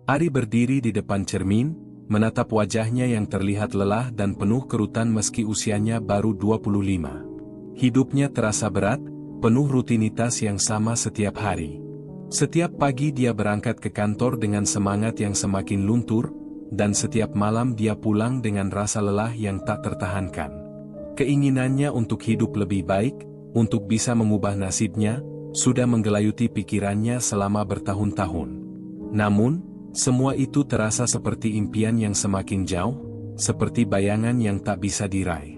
Ari berdiri di depan cermin, menatap wajahnya yang terlihat lelah dan penuh kerutan meski usianya baru 25. Hidupnya terasa berat, penuh rutinitas yang sama setiap hari. Setiap pagi dia berangkat ke kantor dengan semangat yang semakin luntur, dan setiap malam dia pulang dengan rasa lelah yang tak tertahankan. Keinginannya untuk hidup lebih baik, untuk bisa mengubah nasibnya, sudah menggelayuti pikirannya selama bertahun-tahun. Namun, semua itu terasa seperti impian yang semakin jauh, seperti bayangan yang tak bisa diraih.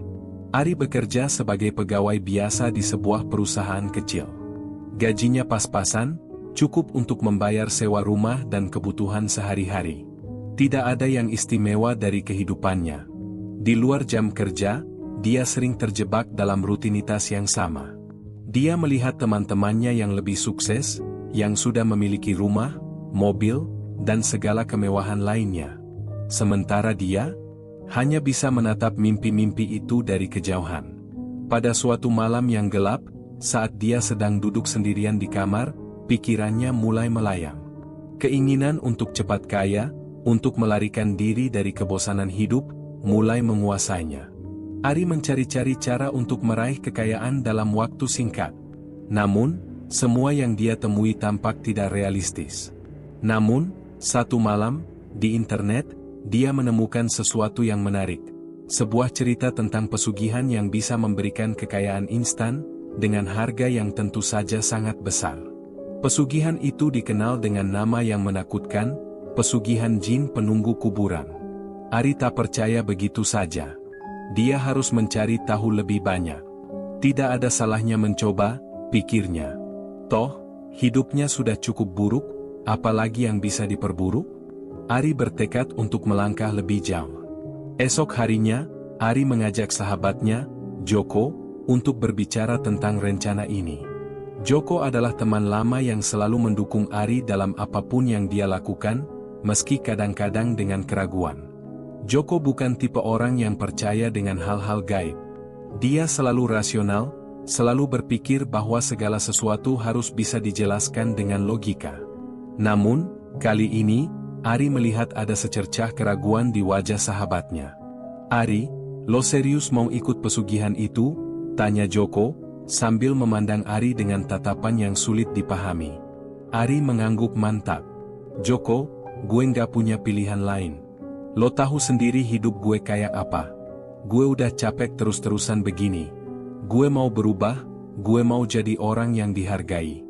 Ari bekerja sebagai pegawai biasa di sebuah perusahaan kecil. Gajinya pas-pasan, cukup untuk membayar sewa rumah dan kebutuhan sehari-hari. Tidak ada yang istimewa dari kehidupannya. Di luar jam kerja, dia sering terjebak dalam rutinitas yang sama. Dia melihat teman-temannya yang lebih sukses, yang sudah memiliki rumah, mobil, dan segala kemewahan lainnya. Sementara dia hanya bisa menatap mimpi-mimpi itu dari kejauhan. Pada suatu malam yang gelap, saat dia sedang duduk sendirian di kamar, pikirannya mulai melayang. Keinginan untuk cepat kaya, untuk melarikan diri dari kebosanan hidup, mulai menguasainya. Ari mencari-cari cara untuk meraih kekayaan dalam waktu singkat. Namun, semua yang dia temui tampak tidak realistis. Namun, satu malam, di internet, dia menemukan sesuatu yang menarik. Sebuah cerita tentang pesugihan yang bisa memberikan kekayaan instan, dengan harga yang tentu saja sangat besar. Pesugihan itu dikenal dengan nama yang menakutkan, pesugihan jin penunggu kuburan. Ari tak percaya begitu saja. Dia harus mencari tahu lebih banyak. Tidak ada salahnya mencoba, pikirnya. Toh, hidupnya sudah cukup buruk, apalagi yang bisa diperburuk? Ari bertekad untuk melangkah lebih jauh. Esok harinya, Ari mengajak sahabatnya, Joko, untuk berbicara tentang rencana ini. Joko adalah teman lama yang selalu mendukung Ari dalam apapun yang dia lakukan, meski kadang-kadang dengan keraguan. Joko bukan tipe orang yang percaya dengan hal-hal gaib. Dia selalu rasional, selalu berpikir bahwa segala sesuatu harus bisa dijelaskan dengan logika. Namun, kali ini, Ari melihat ada secercah keraguan di wajah sahabatnya. "Ari, lo serius mau ikut pesugihan itu?" tanya Joko, sambil memandang Ari dengan tatapan yang sulit dipahami. Ari mengangguk mantap. "Joko, gue nggak punya pilihan lain. Lo tahu sendiri hidup gue kayak apa. Gue udah capek terus-terusan begini. Gue mau berubah, gue mau jadi orang yang dihargai."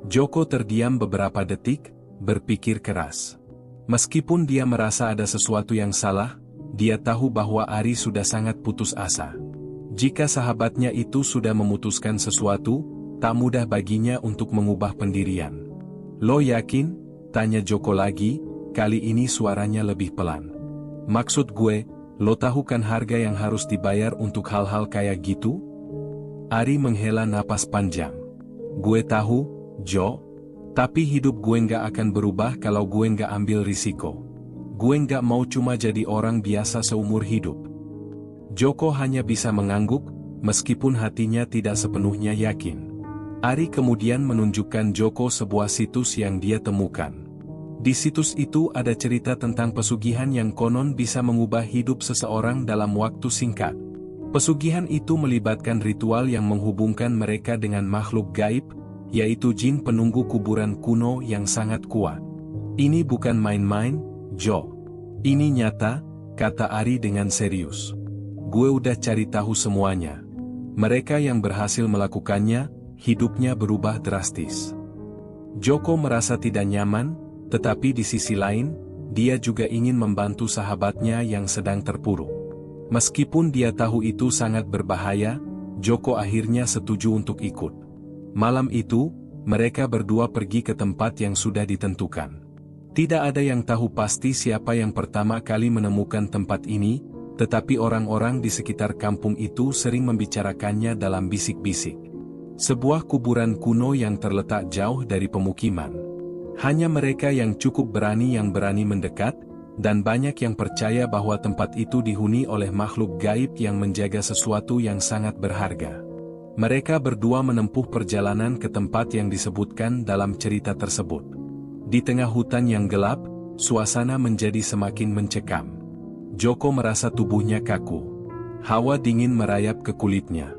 Joko terdiam beberapa detik, berpikir keras. Meskipun dia merasa ada sesuatu yang salah, dia tahu bahwa Ari sudah sangat putus asa. Jika sahabatnya itu sudah memutuskan sesuatu, tak mudah baginya untuk mengubah pendirian. "Lo yakin?" tanya Joko lagi, kali ini suaranya lebih pelan. "Maksud gue, lo tahu kan harga yang harus dibayar untuk hal-hal kayak gitu?" Ari menghela napas panjang. "Gue tahu, Jo. Tapi hidup gue nggak akan berubah kalau gue nggak ambil risiko. Gue nggak mau cuma jadi orang biasa seumur hidup." Joko hanya bisa mengangguk, meskipun hatinya tidak sepenuhnya yakin. Ari kemudian menunjukkan Joko sebuah situs yang dia temukan. Di situs itu ada cerita tentang pesugihan yang konon bisa mengubah hidup seseorang dalam waktu singkat. Pesugihan itu melibatkan ritual yang menghubungkan mereka dengan makhluk gaib, yaitu jin penunggu kuburan kuno yang sangat kuat. "Ini bukan main-main, Jo. Ini nyata," kata Ari dengan serius. "Gue udah cari tahu semuanya. Mereka yang berhasil melakukannya, hidupnya berubah drastis." Joko merasa tidak nyaman, tetapi di sisi lain, dia juga ingin membantu sahabatnya yang sedang terpuruk. Meskipun dia tahu itu sangat berbahaya, Joko akhirnya setuju untuk ikut. Malam itu, mereka berdua pergi ke tempat yang sudah ditentukan. Tidak ada yang tahu pasti siapa yang pertama kali menemukan tempat ini, tetapi orang-orang di sekitar kampung itu sering membicarakannya dalam bisik-bisik. Sebuah kuburan kuno yang terletak jauh dari pemukiman. Hanya mereka yang cukup berani yang berani mendekat, dan banyak yang percaya bahwa tempat itu dihuni oleh makhluk gaib yang menjaga sesuatu yang sangat berharga. Mereka berdua menempuh perjalanan ke tempat yang disebutkan dalam cerita tersebut. Di tengah hutan yang gelap, suasana menjadi semakin mencekam. Joko merasa tubuhnya kaku. Hawa dingin merayap ke kulitnya.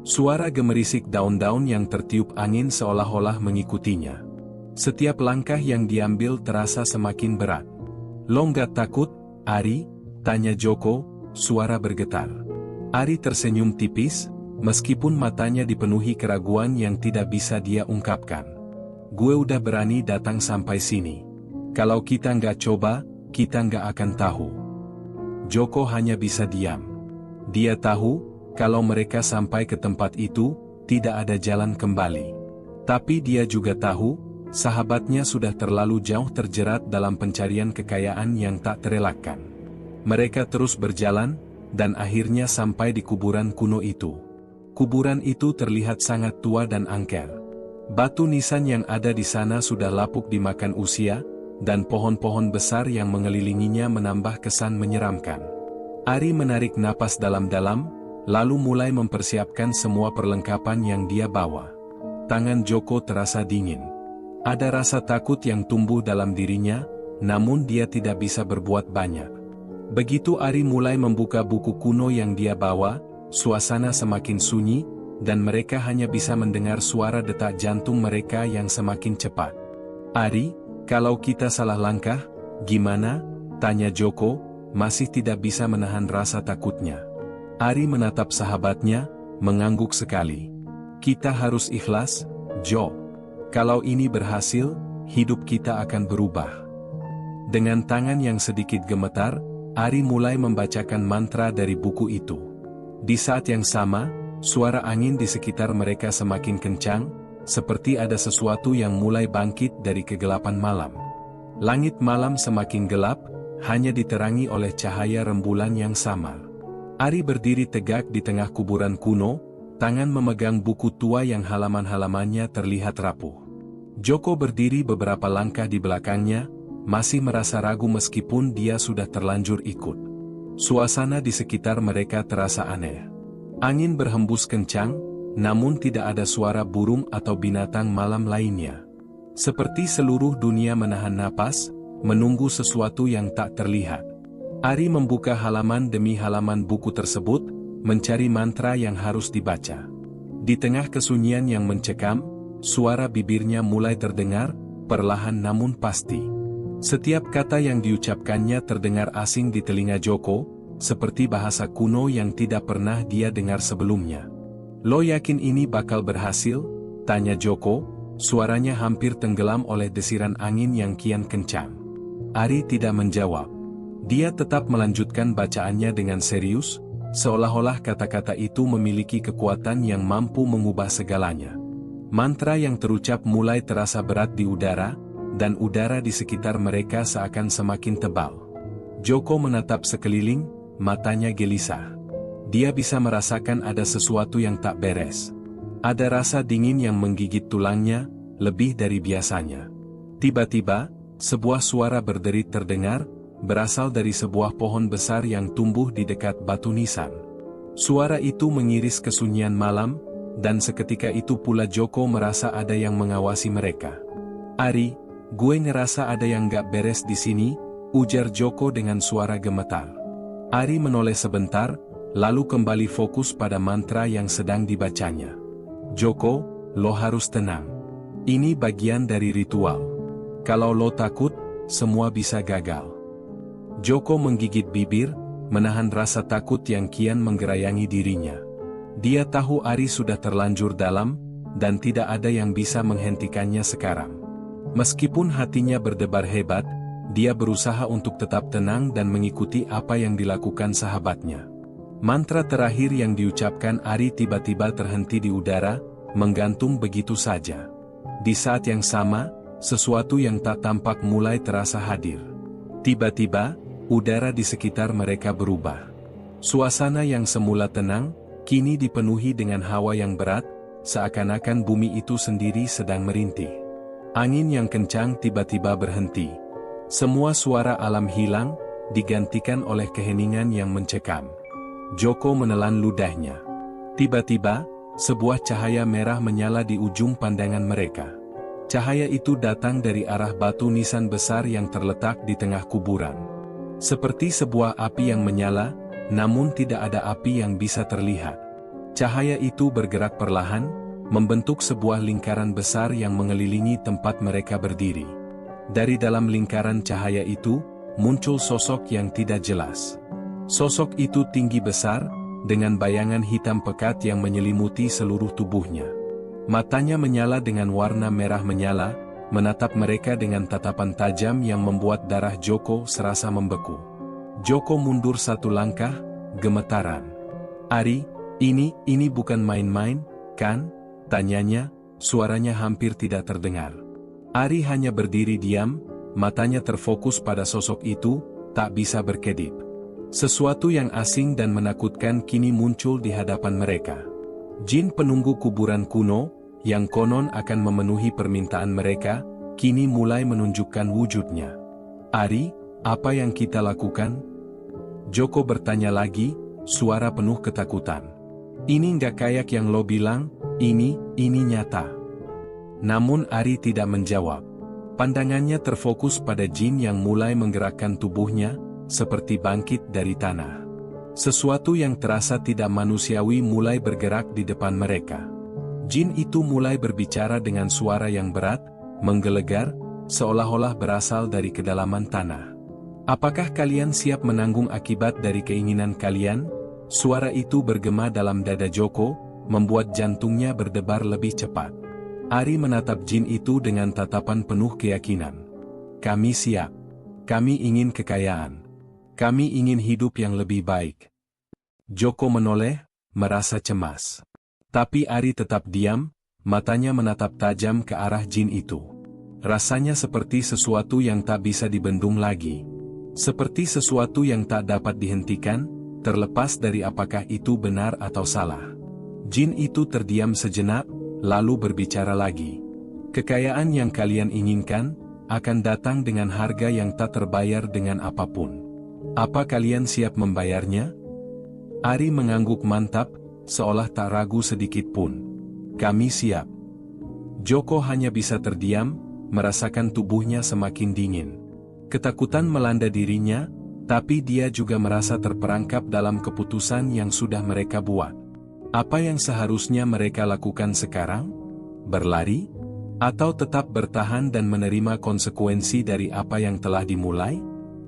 Suara gemerisik daun-daun yang tertiup angin seolah-olah mengikutinya. Setiap langkah yang diambil terasa semakin berat. "Lo nggak takut, Ari?" tanya Joko, suara bergetar. Ari tersenyum tipis, meskipun matanya dipenuhi keraguan yang tidak bisa dia ungkapkan. "Gue udah berani datang sampai sini. Kalau kita nggak coba, kita nggak akan tahu." Joko hanya bisa diam. Dia tahu, kalau mereka sampai ke tempat itu, tidak ada jalan kembali. Tapi dia juga tahu, sahabatnya sudah terlalu jauh terjerat dalam pencarian kekayaan yang tak terelakkan. Mereka terus berjalan, dan akhirnya sampai di kuburan kuno itu. Kuburan itu terlihat sangat tua dan angker. Batu nisan yang ada di sana sudah lapuk dimakan usia, dan pohon-pohon besar yang mengelilinginya menambah kesan menyeramkan. Ari menarik napas dalam-dalam, lalu mulai mempersiapkan semua perlengkapan yang dia bawa. Tangan Joko terasa dingin. Ada rasa takut yang tumbuh dalam dirinya, namun dia tidak bisa berbuat banyak. Begitu Ari mulai membuka buku kuno yang dia bawa, suasana semakin sunyi, dan mereka hanya bisa mendengar suara detak jantung mereka yang semakin cepat. "Ari, kalau kita salah langkah, gimana?" tanya Joko, masih tidak bisa menahan rasa takutnya. Ari menatap sahabatnya, mengangguk sekali. "Kita harus ikhlas, Jo. Kalau ini berhasil, hidup kita akan berubah." Dengan tangan yang sedikit gemetar, Ari mulai membacakan mantra dari buku itu. Di saat yang sama, suara angin di sekitar mereka semakin kencang, seperti ada sesuatu yang mulai bangkit dari kegelapan malam. Langit malam semakin gelap, hanya diterangi oleh cahaya rembulan yang samar. Ari berdiri tegak di tengah kuburan kuno, tangan memegang buku tua yang halaman-halamannya terlihat rapuh. Joko berdiri beberapa langkah di belakangnya, masih merasa ragu meskipun dia sudah terlanjur ikut. Suasana di sekitar mereka terasa aneh. Angin berhembus kencang, namun tidak ada suara burung atau binatang malam lainnya. Seperti seluruh dunia menahan napas, menunggu sesuatu yang tak terlihat. Ari membuka halaman demi halaman buku tersebut, mencari mantra yang harus dibaca. Di tengah kesunyian yang mencekam, suara bibirnya mulai terdengar, perlahan namun pasti. Setiap kata yang diucapkannya terdengar asing di telinga Joko, seperti bahasa kuno yang tidak pernah dia dengar sebelumnya. "Lo yakin ini bakal berhasil?" tanya Joko, suaranya hampir tenggelam oleh desiran angin yang kian kencang. Ari tidak menjawab. Dia tetap melanjutkan bacaannya dengan serius, seolah-olah kata-kata itu memiliki kekuatan yang mampu mengubah segalanya. Mantra yang terucap mulai terasa berat di udara, dan udara di sekitar mereka seakan semakin tebal. Joko menatap sekeliling, matanya gelisah. Dia bisa merasakan ada sesuatu yang tak beres. Ada rasa dingin yang menggigit tulangnya, lebih dari biasanya. Tiba-tiba, sebuah suara berderit terdengar, berasal dari sebuah pohon besar yang tumbuh di dekat batu nisan. Suara itu mengiris kesunyian malam, dan seketika itu pula Joko merasa ada yang mengawasi mereka. "Ari, gue ngerasa ada yang gak beres di sini," ujar Joko dengan suara gemetar. Ari menoleh sebentar, lalu kembali fokus pada mantra yang sedang dibacanya. "Joko, lo harus tenang. Ini bagian dari ritual. Kalau lo takut, semua bisa gagal." Joko menggigit bibir, menahan rasa takut yang kian menggerayangi dirinya. Dia tahu Ari sudah terlanjur dalam, dan tidak ada yang bisa menghentikannya sekarang. Meskipun hatinya berdebar hebat, dia berusaha untuk tetap tenang dan mengikuti apa yang dilakukan sahabatnya. Mantra terakhir yang diucapkan Ari tiba-tiba terhenti di udara, menggantung begitu saja. Di saat yang sama, sesuatu yang tak tampak mulai terasa hadir. Tiba-tiba, udara di sekitar mereka berubah. Suasana yang semula tenang, kini dipenuhi dengan hawa yang berat, seakan-akan bumi itu sendiri sedang merintih. Angin yang kencang tiba-tiba berhenti. Semua suara alam hilang, digantikan oleh keheningan yang mencekam. Joko menelan ludahnya. Tiba-tiba, sebuah cahaya merah menyala di ujung pandangan mereka. Cahaya itu datang dari arah batu nisan besar yang terletak di tengah kuburan. Seperti sebuah api yang menyala, namun tidak ada api yang bisa terlihat. Cahaya itu bergerak perlahan, membentuk sebuah lingkaran besar yang mengelilingi tempat mereka berdiri. Dari dalam lingkaran cahaya itu, muncul sosok yang tidak jelas. Sosok itu tinggi besar, dengan bayangan hitam pekat yang menyelimuti seluruh tubuhnya. Matanya menyala dengan warna merah menyala, menatap mereka dengan tatapan tajam yang membuat darah Joko serasa membeku. Joko mundur satu langkah, gemetaran. "Ari, ini bukan main-main, kan?" tanyanya, suaranya hampir tidak terdengar. Ari hanya berdiri diam, matanya terfokus pada sosok itu, tak bisa berkedip. Sesuatu yang asing dan menakutkan kini muncul di hadapan mereka. Jin penunggu kuburan kuno, yang konon akan memenuhi permintaan mereka, kini mulai menunjukkan wujudnya. "Ari, apa yang kita lakukan?" Joko bertanya lagi, suara penuh ketakutan. "Ini nggak kayak yang lo bilang, ini nyata." Namun Ari tidak menjawab. Pandangannya terfokus pada jin yang mulai menggerakkan tubuhnya, seperti bangkit dari tanah. Sesuatu yang terasa tidak manusiawi mulai bergerak di depan mereka. Jin itu mulai berbicara dengan suara yang berat, menggelegar, seolah-olah berasal dari kedalaman tanah. "Apakah kalian siap menanggung akibat dari keinginan kalian?" Suara itu bergema dalam dada Joko, membuat jantungnya berdebar lebih cepat. Ari menatap jin itu dengan tatapan penuh keyakinan. "Kami siap. Kami ingin kekayaan. Kami ingin hidup yang lebih baik." Joko menoleh, merasa cemas. Tapi Ari tetap diam, matanya menatap tajam ke arah jin itu. Rasanya seperti sesuatu yang tak bisa dibendung lagi. Seperti sesuatu yang tak dapat dihentikan, terlepas dari apakah itu benar atau salah. Jin itu terdiam sejenak, lalu berbicara lagi. "Kekayaan yang kalian inginkan, akan datang dengan harga yang tak terbayar dengan apapun. Apa kalian siap membayarnya?" Ari mengangguk mantap, seolah tak ragu sedikit pun. "Kami siap." Joko hanya bisa terdiam, merasakan tubuhnya semakin dingin. Ketakutan melanda dirinya, tapi dia juga merasa terperangkap dalam keputusan yang sudah mereka buat. Apa yang seharusnya mereka lakukan sekarang? Berlari? Atau tetap bertahan dan menerima konsekuensi dari apa yang telah dimulai?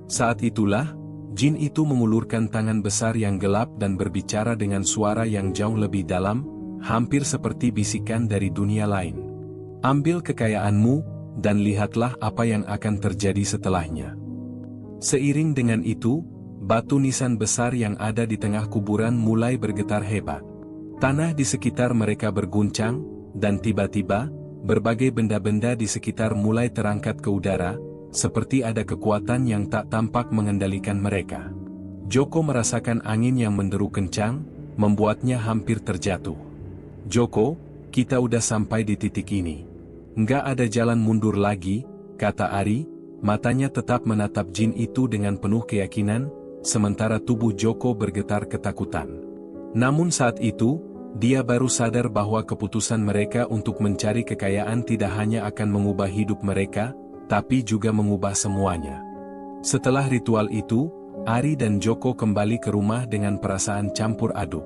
Saat itulah, jin itu mengulurkan tangan besar yang gelap dan berbicara dengan suara yang jauh lebih dalam, hampir seperti bisikan dari dunia lain. "Ambil kekayaanmu, dan lihatlah apa yang akan terjadi setelahnya." Seiring dengan itu, batu nisan besar yang ada di tengah kuburan mulai bergetar hebat. Tanah di sekitar mereka berguncang, dan tiba-tiba, berbagai benda-benda di sekitar mulai terangkat ke udara, seperti ada kekuatan yang tak tampak mengendalikan mereka. Joko merasakan angin yang menderu kencang, membuatnya hampir terjatuh. "Joko, kita udah sampai di titik ini. Nggak ada jalan mundur lagi," kata Ari, matanya tetap menatap jin itu dengan penuh keyakinan, sementara tubuh Joko bergetar ketakutan. Namun saat itu, dia baru sadar bahwa keputusan mereka untuk mencari kekayaan tidak hanya akan mengubah hidup mereka, tapi juga mengubah semuanya. Setelah ritual itu, Ari dan Joko kembali ke rumah dengan perasaan campur aduk.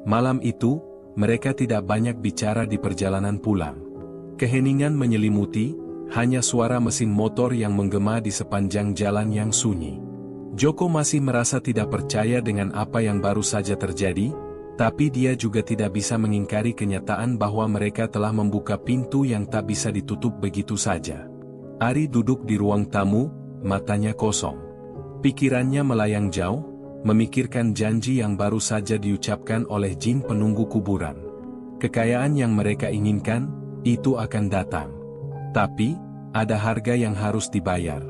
Malam itu, mereka tidak banyak bicara di perjalanan pulang. Keheningan menyelimuti, hanya suara mesin motor yang menggema di sepanjang jalan yang sunyi. Joko masih merasa tidak percaya dengan apa yang baru saja terjadi, tapi dia juga tidak bisa mengingkari kenyataan bahwa mereka telah membuka pintu yang tak bisa ditutup begitu saja. Ari duduk di ruang tamu, matanya kosong. Pikirannya melayang jauh, memikirkan janji yang baru saja diucapkan oleh jin penunggu kuburan. Kekayaan yang mereka inginkan, itu akan datang. Tapi, ada harga yang harus dibayar.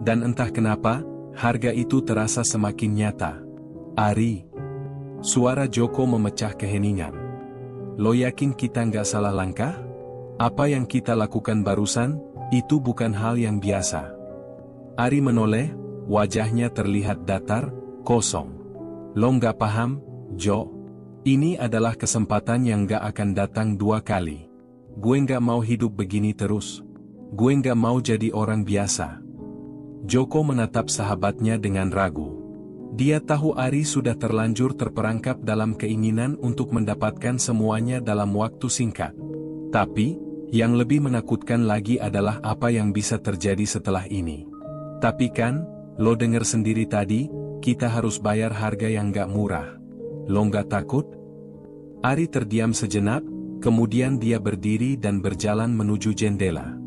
Dan entah kenapa, harga itu terasa semakin nyata. "Ari." Suara Joko memecah keheningan. "Lo yakin kita nggak salah langkah? Apa yang kita lakukan barusan, itu bukan hal yang biasa." Ari menoleh, wajahnya terlihat datar, kosong. "Lo nggak paham, Jo. Ini adalah kesempatan yang nggak akan datang dua kali. Gue nggak mau hidup begini terus." gue nggak mau jadi orang biasa. Joko menatap sahabatnya dengan ragu. Dia tahu Ari sudah terlanjur terperangkap dalam keinginan untuk mendapatkan semuanya dalam waktu singkat. Tapi, yang lebih menakutkan lagi adalah apa yang bisa terjadi setelah ini. Tapi kan, lo denger sendiri tadi, kita harus bayar harga yang gak murah. Lo gak takut? Ari terdiam sejenak, kemudian dia berdiri dan berjalan menuju jendela.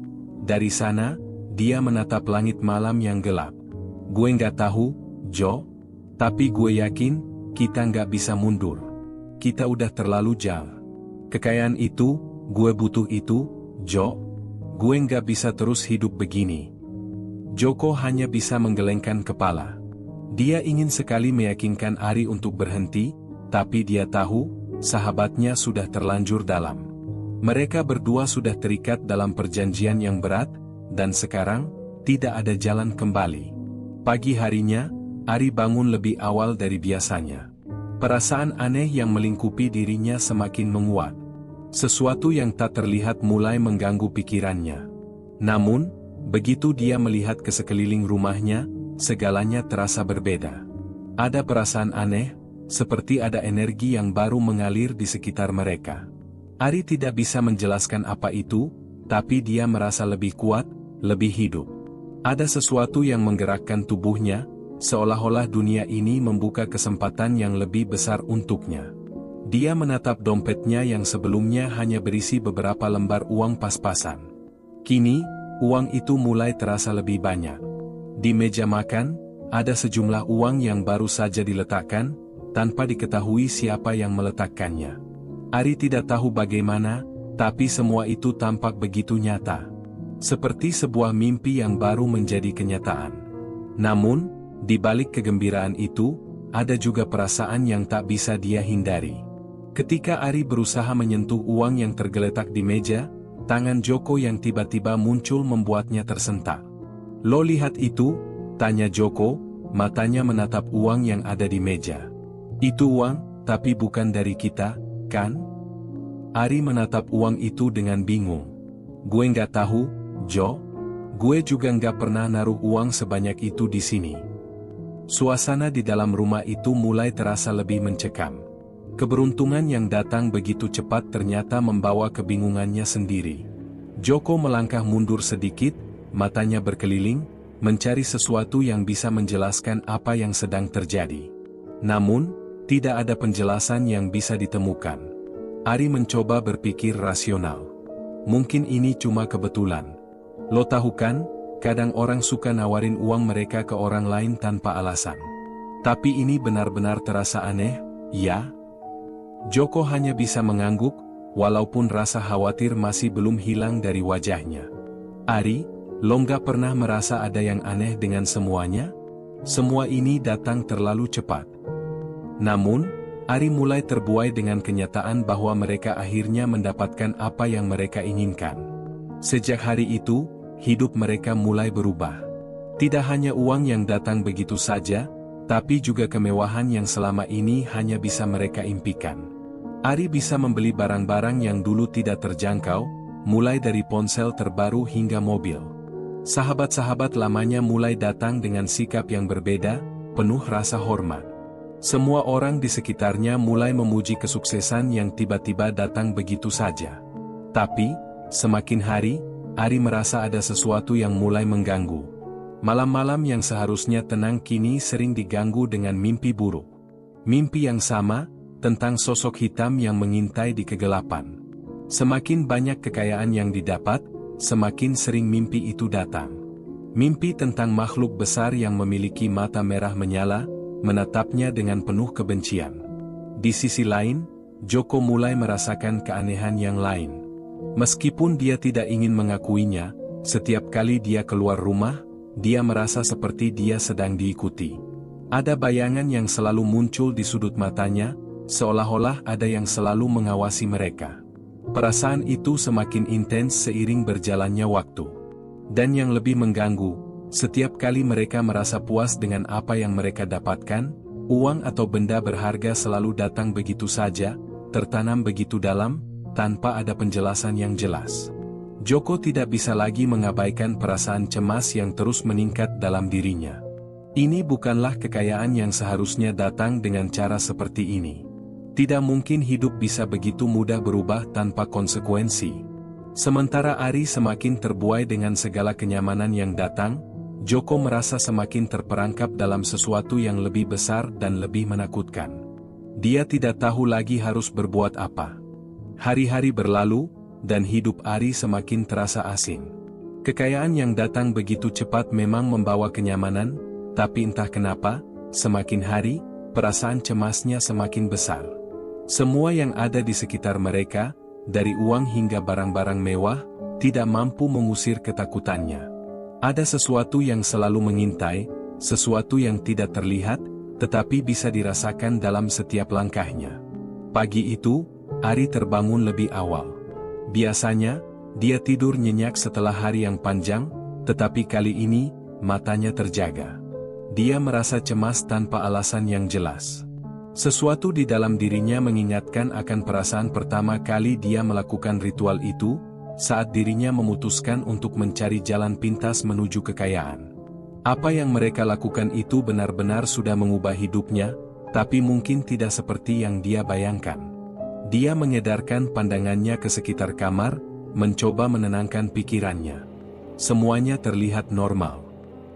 Dari sana, dia menatap langit malam yang gelap. Gue gak tahu, Jo, tapi gue yakin, kita gak bisa mundur. Kita udah terlalu jauh. Kekayaan itu, gue butuh itu, Jo. Gue gak bisa terus hidup begini. Joko hanya bisa menggelengkan kepala. Dia ingin sekali meyakinkan Ari untuk berhenti, tapi dia tahu, sahabatnya sudah terlanjur dalam. Mereka berdua sudah terikat dalam perjanjian yang berat, dan sekarang, tidak ada jalan kembali. Pagi harinya, Ari bangun lebih awal dari biasanya. Perasaan aneh yang melingkupi dirinya semakin menguat. Sesuatu yang tak terlihat mulai mengganggu pikirannya. Namun, begitu dia melihat ke sekeliling rumahnya, segalanya terasa berbeda. Ada perasaan aneh, seperti ada energi yang baru mengalir di sekitar mereka. Ari tidak bisa menjelaskan apa itu, tapi dia merasa lebih kuat, lebih hidup. Ada sesuatu yang menggerakkan tubuhnya, seolah-olah dunia ini membuka kesempatan yang lebih besar untuknya. Dia menatap dompetnya yang sebelumnya hanya berisi beberapa lembar uang pas-pasan. Kini, uang itu mulai terasa lebih banyak. Di meja makan, ada sejumlah uang yang baru saja diletakkan, tanpa diketahui siapa yang meletakkannya. Ari tidak tahu bagaimana, tapi semua itu tampak begitu nyata. Seperti sebuah mimpi yang baru menjadi kenyataan. Namun, di balik kegembiraan itu, ada juga perasaan yang tak bisa dia hindari. Ketika Ari berusaha menyentuh uang yang tergeletak di meja, tangan Joko yang tiba-tiba muncul membuatnya tersentak. Lo lihat itu? Tanya Joko, matanya menatap uang yang ada di meja. Itu uang, tapi bukan dari kita, kan? Ari menatap uang itu dengan bingung. Gue nggak tahu, Jo. Gue juga nggak pernah naruh uang sebanyak itu di sini. Suasana di dalam rumah itu mulai terasa lebih mencekam. Keberuntungan yang datang begitu cepat ternyata membawa kebingungannya sendiri. Joko melangkah mundur sedikit, matanya berkeliling, mencari sesuatu yang bisa menjelaskan apa yang sedang terjadi. Namun, tidak ada penjelasan yang bisa ditemukan. Ari mencoba berpikir rasional. Mungkin ini cuma kebetulan. Lo tahu kan, kadang orang suka nawarin uang mereka ke orang lain tanpa alasan. Tapi ini benar-benar terasa aneh, ya? Joko hanya bisa mengangguk, walaupun rasa khawatir masih belum hilang dari wajahnya. Ari, lo nggak pernah merasa ada yang aneh dengan semuanya? Semua ini datang terlalu cepat. Namun, Ari mulai terbuai dengan kenyataan bahwa mereka akhirnya mendapatkan apa yang mereka inginkan. Sejak hari itu, hidup mereka mulai berubah. Tidak hanya uang yang datang begitu saja, tapi juga kemewahan yang selama ini hanya bisa mereka impikan. Ari bisa membeli barang-barang yang dulu tidak terjangkau, mulai dari ponsel terbaru hingga mobil. Sahabat-sahabat lamanya mulai datang dengan sikap yang berbeda, penuh rasa hormat. Semua orang di sekitarnya mulai memuji kesuksesan yang tiba-tiba datang begitu saja. Tapi, semakin hari, Ari merasa ada sesuatu yang mulai mengganggu. Malam-malam yang seharusnya tenang kini sering diganggu dengan mimpi buruk. Mimpi yang sama, tentang sosok hitam yang mengintai di kegelapan. Semakin banyak kekayaan yang didapat, semakin sering mimpi itu datang. Mimpi tentang makhluk besar yang memiliki mata merah menyala, menatapnya dengan penuh kebencian. Di sisi lain, Joko mulai merasakan keanehan yang lain. Meskipun dia tidak ingin mengakuinya, setiap kali dia keluar rumah, dia merasa seperti dia sedang diikuti. Ada bayangan yang selalu muncul di sudut matanya, seolah-olah ada yang selalu mengawasi mereka. Perasaan itu semakin intens seiring berjalannya waktu. Dan yang lebih mengganggu, setiap kali mereka merasa puas dengan apa yang mereka dapatkan, uang atau benda berharga selalu datang begitu saja, tertanam begitu dalam, tanpa ada penjelasan yang jelas. Joko tidak bisa lagi mengabaikan perasaan cemas yang terus meningkat dalam dirinya. Ini bukanlah kekayaan yang seharusnya datang dengan cara seperti ini. Tidak mungkin hidup bisa begitu mudah berubah tanpa konsekuensi. Sementara Ari semakin terbuai dengan segala kenyamanan yang datang, Joko merasa semakin terperangkap dalam sesuatu yang lebih besar dan lebih menakutkan. Dia tidak tahu lagi harus berbuat apa. Hari-hari berlalu, dan hidup Ari semakin terasa asing. Kekayaan yang datang begitu cepat memang membawa kenyamanan, tapi entah kenapa, semakin hari, perasaan cemasnya semakin besar. Semua yang ada di sekitar mereka, dari uang hingga barang-barang mewah, tidak mampu mengusir ketakutannya. Ada sesuatu yang selalu mengintai, sesuatu yang tidak terlihat, tetapi bisa dirasakan dalam setiap langkahnya. Pagi itu, Ari terbangun lebih awal. Biasanya, dia tidur nyenyak setelah hari yang panjang, tetapi kali ini, matanya terjaga. Dia merasa cemas tanpa alasan yang jelas. Sesuatu di dalam dirinya mengingatkan akan perasaan pertama kali dia melakukan ritual itu, saat dirinya memutuskan untuk mencari jalan pintas menuju kekayaan. Apa yang mereka lakukan itu benar-benar sudah mengubah hidupnya, tapi mungkin tidak seperti yang dia bayangkan. Dia mengedarkan pandangannya ke sekitar kamar, mencoba menenangkan pikirannya. Semuanya terlihat normal.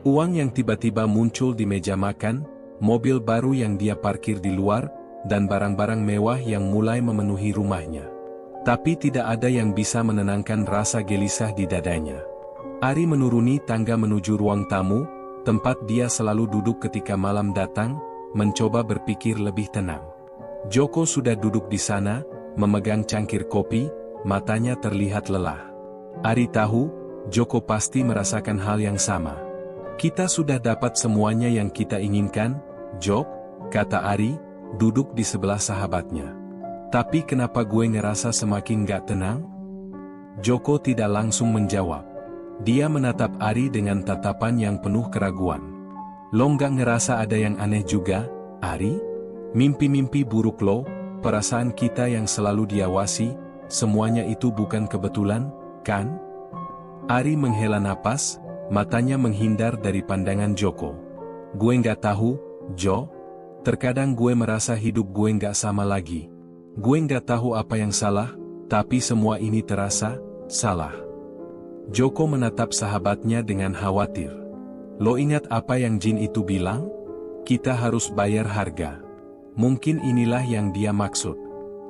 Uang yang tiba-tiba muncul di meja makan, mobil baru yang dia parkir di luar, dan barang-barang mewah yang mulai memenuhi rumahnya. Tapi tidak ada yang bisa menenangkan rasa gelisah di dadanya. Ari menuruni tangga menuju ruang tamu, tempat dia selalu duduk ketika malam datang, mencoba berpikir lebih tenang. Joko sudah duduk di sana, memegang cangkir kopi, matanya terlihat lelah. Ari tahu, Joko pasti merasakan hal yang sama. Kita sudah dapat semuanya yang kita inginkan, Jok, kata Ari, duduk di sebelah sahabatnya. Tapi kenapa gue ngerasa semakin gak tenang? Joko tidak langsung menjawab. Dia menatap Ari dengan tatapan yang penuh keraguan. Lo gak ngerasa ada yang aneh juga, Ari? Mimpi-mimpi buruk lo, perasaan kita yang selalu diawasi, semuanya itu bukan kebetulan, kan? Ari menghela napas, matanya menghindar dari pandangan Joko. Gue nggak tahu, Jo. Terkadang gue merasa hidup gue nggak sama lagi. Gue nggak tahu apa yang salah, tapi semua ini terasa salah. Joko menatap sahabatnya dengan khawatir. Lo ingat apa yang Jin itu bilang? Kita harus bayar harga. Mungkin inilah yang dia maksud.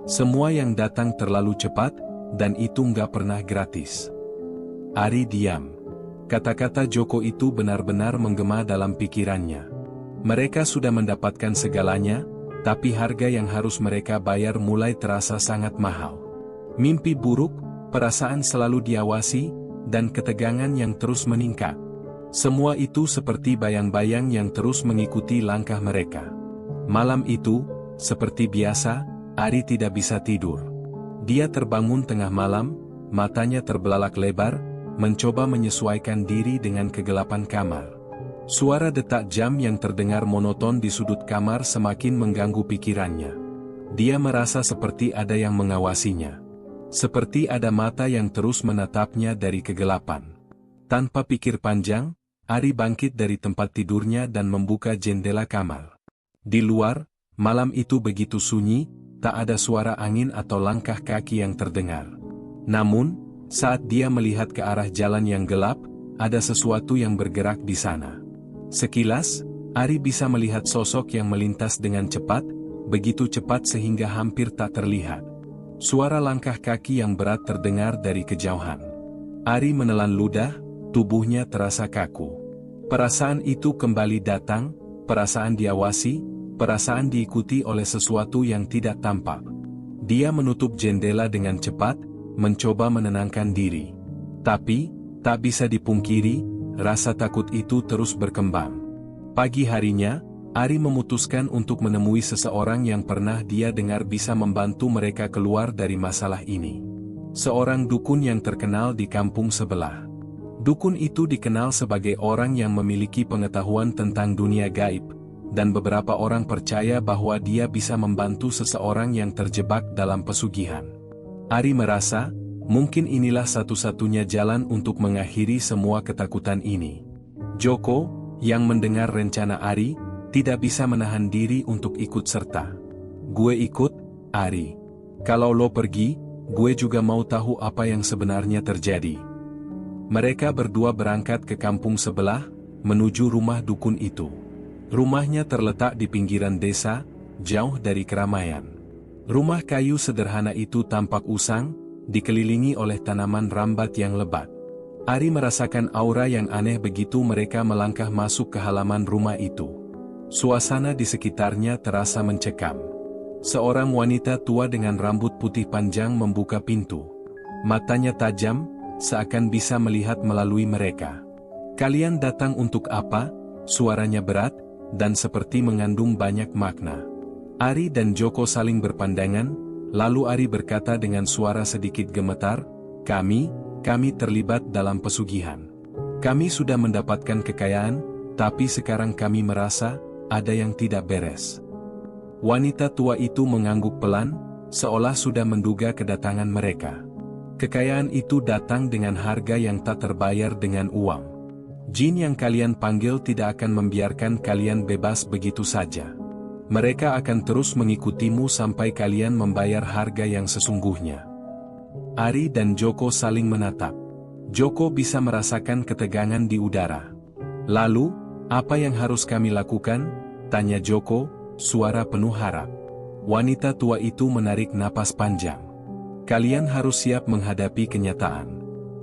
Semua yang datang terlalu cepat, dan itu nggak pernah gratis. Ari diam. Kata-kata Joko itu benar-benar menggema dalam pikirannya. Mereka sudah mendapatkan segalanya, tapi harga yang harus mereka bayar mulai terasa sangat mahal. Mimpi buruk, perasaan selalu diawasi, dan ketegangan yang terus meningkat. Semua itu seperti bayang-bayang yang terus mengikuti langkah mereka. Malam itu, seperti biasa, Ari tidak bisa tidur. Dia terbangun tengah malam, matanya terbelalak lebar, mencoba menyesuaikan diri dengan kegelapan kamar. Suara detak jam yang terdengar monoton di sudut kamar semakin mengganggu pikirannya. Dia merasa seperti ada yang mengawasinya. Seperti ada mata yang terus menatapnya dari kegelapan. Tanpa pikir panjang, Ari bangkit dari tempat tidurnya dan membuka jendela kamar. Di luar, malam itu begitu sunyi, tak ada suara angin atau langkah kaki yang terdengar. Namun, saat dia melihat ke arah jalan yang gelap, ada sesuatu yang bergerak di sana. Sekilas, Ari bisa melihat sosok yang melintas dengan cepat, begitu cepat sehingga hampir tak terlihat. Suara langkah kaki yang berat terdengar dari kejauhan. Ari menelan ludah, tubuhnya terasa kaku. Perasaan itu kembali datang, perasaan diawasi, perasaan diikuti oleh sesuatu yang tidak tampak. Dia menutup jendela dengan cepat, mencoba menenangkan diri. Tapi, tak bisa dipungkiri, rasa takut itu terus berkembang. Pagi harinya, Ari memutuskan untuk menemui seseorang yang pernah dia dengar bisa membantu mereka keluar dari masalah ini. Seorang dukun yang terkenal di kampung sebelah. Dukun itu dikenal sebagai orang yang memiliki pengetahuan tentang dunia gaib, dan beberapa orang percaya bahwa dia bisa membantu seseorang yang terjebak dalam pesugihan. Ari merasa, Mungkin inilah satu-satunya jalan untuk mengakhiri semua ketakutan ini. Joko, yang mendengar rencana Ari, tidak bisa menahan diri untuk ikut serta. Gue ikut, Ari. Kalau lo pergi, gue juga mau tahu apa yang sebenarnya terjadi. Mereka berdua berangkat ke kampung sebelah, menuju rumah dukun itu. Rumahnya terletak di pinggiran desa, jauh dari keramaian. Rumah kayu sederhana itu tampak usang, dikelilingi oleh tanaman rambat yang lebat. Ari merasakan aura yang aneh begitu mereka melangkah masuk ke halaman rumah itu. Suasana di sekitarnya terasa mencekam. Seorang wanita tua dengan rambut putih panjang membuka pintu. Matanya tajam, seakan bisa melihat melalui mereka. "Kalian datang untuk apa?" Suaranya berat, dan seperti mengandung banyak makna. Ari dan Joko saling berpandangan, lalu Ari berkata dengan suara sedikit gemetar, Kami terlibat dalam pesugihan. Kami sudah mendapatkan kekayaan, tapi sekarang kami merasa, ada yang tidak beres." Wanita tua itu mengangguk pelan, seolah sudah menduga kedatangan mereka. Kekayaan itu datang dengan harga yang tak terbayar dengan uang. Jin yang kalian panggil tidak akan membiarkan kalian bebas begitu saja. Mereka akan terus mengikutimu sampai kalian membayar harga yang sesungguhnya. Ari dan Joko saling menatap. Joko bisa merasakan ketegangan di udara. "Lalu, apa yang harus kami lakukan?" tanya Joko, suara penuh harap. Wanita tua itu menarik napas panjang. "Kalian harus siap menghadapi kenyataan.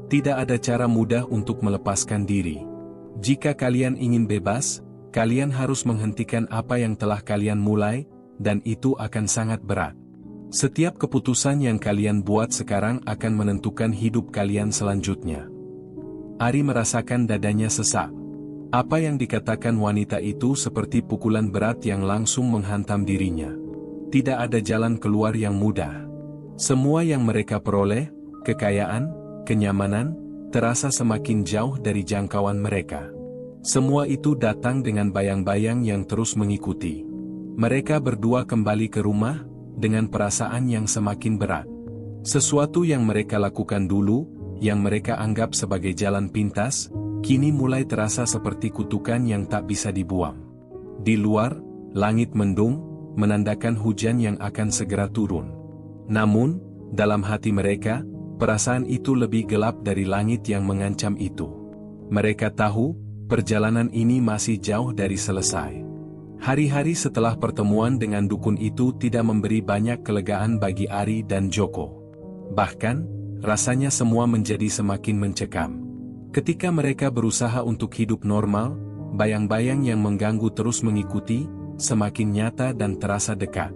Tidak ada cara mudah untuk melepaskan diri. Jika kalian ingin bebas, kalian harus menghentikan apa yang telah kalian mulai, dan itu akan sangat berat. Setiap keputusan yang kalian buat sekarang akan menentukan hidup kalian selanjutnya." Ari merasakan dadanya sesak. Apa yang dikatakan wanita itu seperti pukulan berat yang langsung menghantam dirinya. Tidak ada jalan keluar yang mudah. Semua yang mereka peroleh, kekayaan, kenyamanan, terasa semakin jauh dari jangkauan mereka. Semua itu datang dengan bayang-bayang yang terus mengikuti. Mereka berdua kembali ke rumah, dengan perasaan yang semakin berat. Sesuatu yang mereka lakukan dulu, yang mereka anggap sebagai jalan pintas, kini mulai terasa seperti kutukan yang tak bisa dibuang. Di luar, langit mendung, menandakan hujan yang akan segera turun. Namun, dalam hati mereka, perasaan itu lebih gelap dari langit yang mengancam itu. Mereka tahu, perjalanan ini masih jauh dari selesai. Hari-hari setelah pertemuan dengan dukun itu tidak memberi banyak kelegaan bagi Ari dan Joko. Bahkan, rasanya semua menjadi semakin mencekam. Ketika mereka berusaha untuk hidup normal, bayang-bayang yang mengganggu terus mengikuti, semakin nyata dan terasa dekat.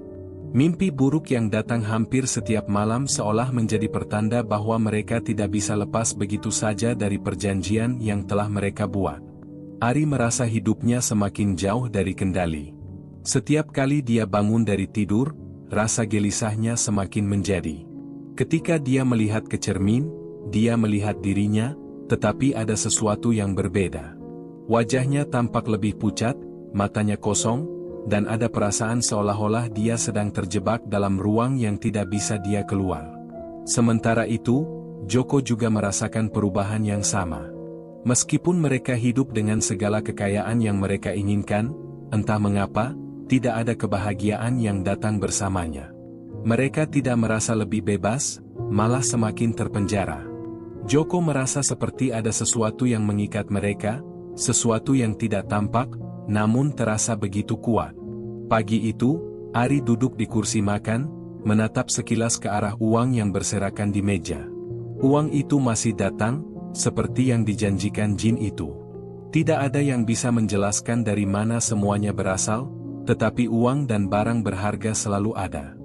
Mimpi buruk yang datang hampir setiap malam seolah menjadi pertanda bahwa mereka tidak bisa lepas begitu saja dari perjanjian yang telah mereka buat. Ari merasa hidupnya semakin jauh dari kendali. Setiap kali dia bangun dari tidur, rasa gelisahnya semakin menjadi. Ketika dia melihat ke cermin, dia melihat dirinya, tetapi ada sesuatu yang berbeda. Wajahnya tampak lebih pucat, matanya kosong, dan ada perasaan seolah-olah dia sedang terjebak dalam ruang yang tidak bisa dia keluar. Sementara itu, Joko juga merasakan perubahan yang sama. Meskipun mereka hidup dengan segala kekayaan yang mereka inginkan, entah mengapa, tidak ada kebahagiaan yang datang bersamanya. Mereka tidak merasa lebih bebas, malah semakin terpenjara. Joko merasa seperti ada sesuatu yang mengikat mereka, sesuatu yang tidak tampak, namun terasa begitu kuat. Pagi itu, Ari duduk di kursi makan, menatap sekilas ke arah uang yang berserakan di meja. Uang itu masih datang, seperti yang dijanjikan jin itu. Tidak ada yang bisa menjelaskan dari mana semuanya berasal, tetapi uang dan barang berharga selalu ada.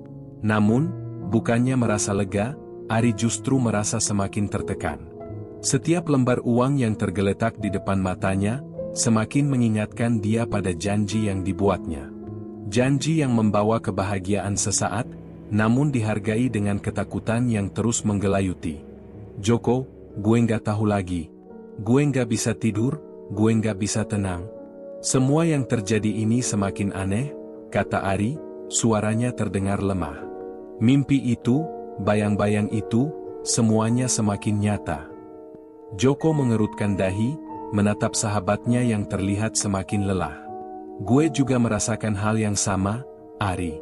Namun, bukannya merasa lega, Ari justru merasa semakin tertekan. Setiap lembar uang yang tergeletak di depan matanya, semakin mengingatkan dia pada janji yang dibuatnya. Janji yang membawa kebahagiaan sesaat, namun dihargai dengan ketakutan yang terus menggelayuti. Joko, gue nggak tahu lagi. Gue nggak bisa tidur, gue nggak bisa tenang. Semua yang terjadi ini semakin aneh, kata Ari, suaranya terdengar lemah. Mimpi itu, bayang-bayang itu, semuanya semakin nyata. Joko mengerutkan dahi, menatap sahabatnya yang terlihat semakin lelah. Gue juga merasakan hal yang sama, Ari.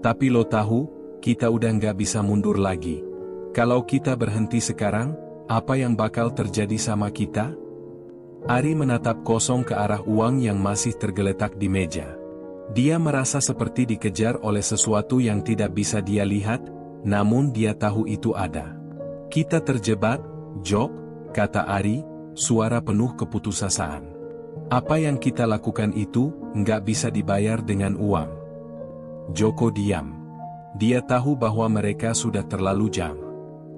Tapi lo tahu, kita udah nggak bisa mundur lagi. Kalau kita berhenti sekarang, apa yang bakal terjadi sama kita? Ari menatap kosong ke arah uang yang masih tergeletak di meja. Dia merasa seperti dikejar oleh sesuatu yang tidak bisa dia lihat, namun dia tahu itu ada. Kita terjebak, Jok, kata Ari, suara penuh keputusasaan. Apa yang kita lakukan itu, nggak bisa dibayar dengan uang. Joko diam. Dia tahu bahwa mereka sudah terlalu jam.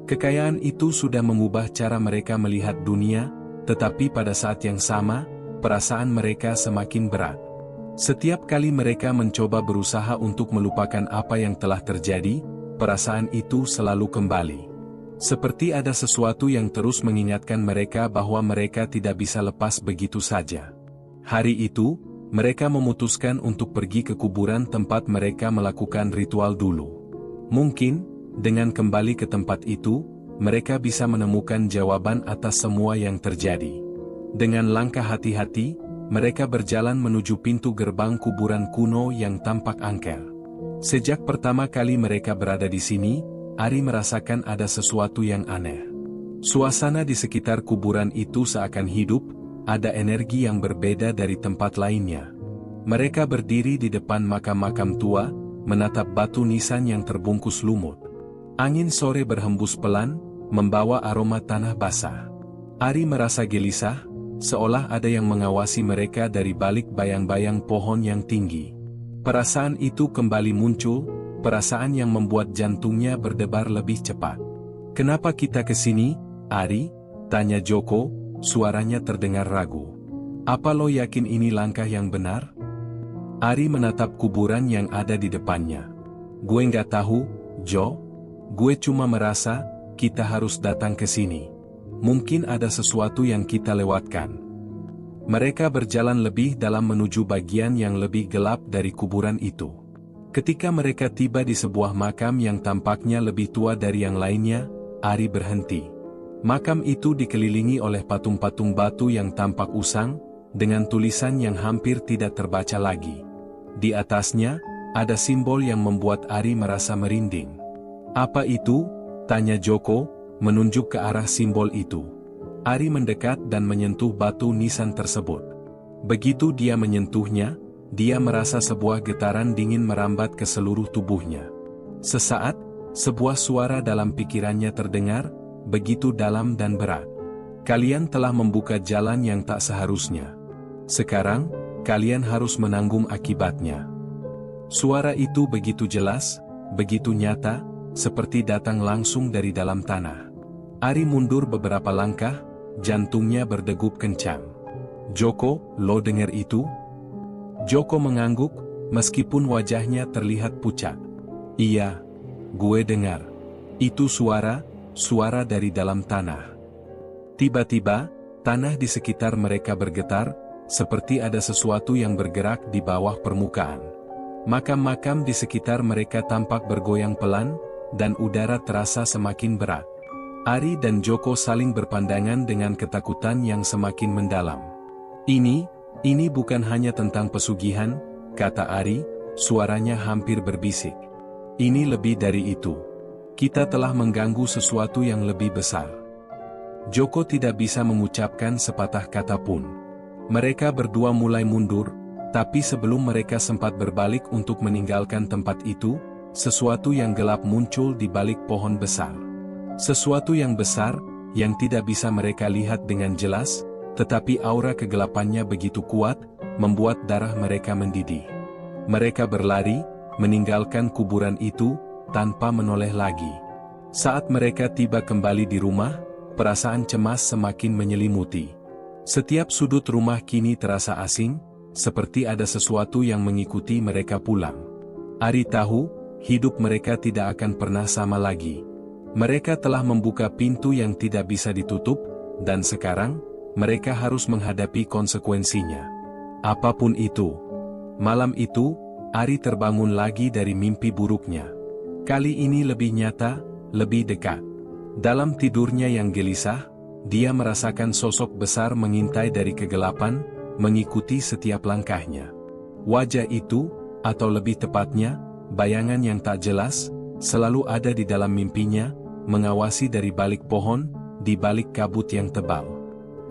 Kekayaan itu sudah mengubah cara mereka melihat dunia, tetapi pada saat yang sama, perasaan mereka semakin berat. Setiap kali mereka mencoba berusaha untuk melupakan apa yang telah terjadi, perasaan itu selalu kembali. Seperti ada sesuatu yang terus mengingatkan mereka bahwa mereka tidak bisa lepas begitu saja. Hari itu, mereka memutuskan untuk pergi ke kuburan tempat mereka melakukan ritual dulu. Mungkin, dengan kembali ke tempat itu, mereka bisa menemukan jawaban atas semua yang terjadi. Dengan langkah hati-hati, mereka berjalan menuju pintu gerbang kuburan kuno yang tampak angker. Sejak pertama kali mereka berada di sini, Ari merasakan ada sesuatu yang aneh. Suasana di sekitar kuburan itu seakan hidup, ada energi yang berbeda dari tempat lainnya. Mereka berdiri di depan makam-makam tua, menatap batu nisan yang terbungkus lumut. Angin sore berhembus pelan, membawa aroma tanah basah. Ari merasa gelisah, seolah ada yang mengawasi mereka dari balik bayang-bayang pohon yang tinggi. Perasaan itu kembali muncul, perasaan yang membuat jantungnya berdebar lebih cepat. "Kenapa kita ke sini, Ari?" tanya Joko, suaranya terdengar ragu. "Apa lo yakin ini langkah yang benar?" Ari menatap kuburan yang ada di depannya. "Gue nggak tahu, Jo. Gue cuma merasa, kita harus datang ke sini. Mungkin ada sesuatu yang kita lewatkan." Mereka berjalan lebih dalam menuju bagian yang lebih gelap dari kuburan itu. Ketika mereka tiba di sebuah makam yang tampaknya lebih tua dari yang lainnya, Ari berhenti. Makam itu dikelilingi oleh patung-patung batu yang tampak usang, dengan tulisan yang hampir tidak terbaca lagi. Di atasnya, ada simbol yang membuat Ari merasa merinding. "Apa itu?" tanya Joko, menunjuk ke arah simbol itu. Ari mendekat dan menyentuh batu nisan tersebut. Begitu dia menyentuhnya, dia merasa sebuah getaran dingin merambat ke seluruh tubuhnya. Sesaat, sebuah suara dalam pikirannya terdengar, begitu dalam dan berat. "Kalian telah membuka jalan yang tak seharusnya. Sekarang, kalian harus menanggung akibatnya." Suara itu begitu jelas, begitu nyata, seperti datang langsung dari dalam tanah. Ari mundur beberapa langkah, jantungnya berdegup kencang. "Joko, lo dengar itu?" Joko mengangguk, meskipun wajahnya terlihat pucat. "Iya, gue dengar. Itu suara dari dalam tanah." Tiba-tiba, tanah di sekitar mereka bergetar, seperti ada sesuatu yang bergerak di bawah permukaan. Makam-makam di sekitar mereka tampak bergoyang pelan, dan udara terasa semakin berat. Ari dan Joko saling berpandangan dengan ketakutan yang semakin mendalam. Ini bukan hanya tentang pesugihan," kata Ari, suaranya hampir berbisik. "Ini lebih dari itu. Kita telah mengganggu sesuatu yang lebih besar." Joko tidak bisa mengucapkan sepatah kata pun. Mereka berdua mulai mundur, tapi sebelum mereka sempat berbalik untuk meninggalkan tempat itu, sesuatu yang gelap muncul di balik pohon besar. Sesuatu yang besar, yang tidak bisa mereka lihat dengan jelas, tetapi aura kegelapannya begitu kuat, membuat darah mereka mendidih. Mereka berlari, meninggalkan kuburan itu, tanpa menoleh lagi. Saat mereka tiba kembali di rumah, perasaan cemas semakin menyelimuti. Setiap sudut rumah kini terasa asing, seperti ada sesuatu yang mengikuti mereka pulang. Ari tahu, hidup mereka tidak akan pernah sama lagi. Mereka telah membuka pintu yang tidak bisa ditutup, dan sekarang, mereka harus menghadapi konsekuensinya. Apapun itu. Malam itu, Ari terbangun lagi dari mimpi buruknya. Kali ini lebih nyata, lebih dekat. Dalam tidurnya yang gelisah, dia merasakan sosok besar mengintai dari kegelapan, mengikuti setiap langkahnya. Wajah itu, atau lebih tepatnya, bayangan yang tak jelas, selalu ada di dalam mimpinya, mengawasi dari balik pohon, di balik kabut yang tebal.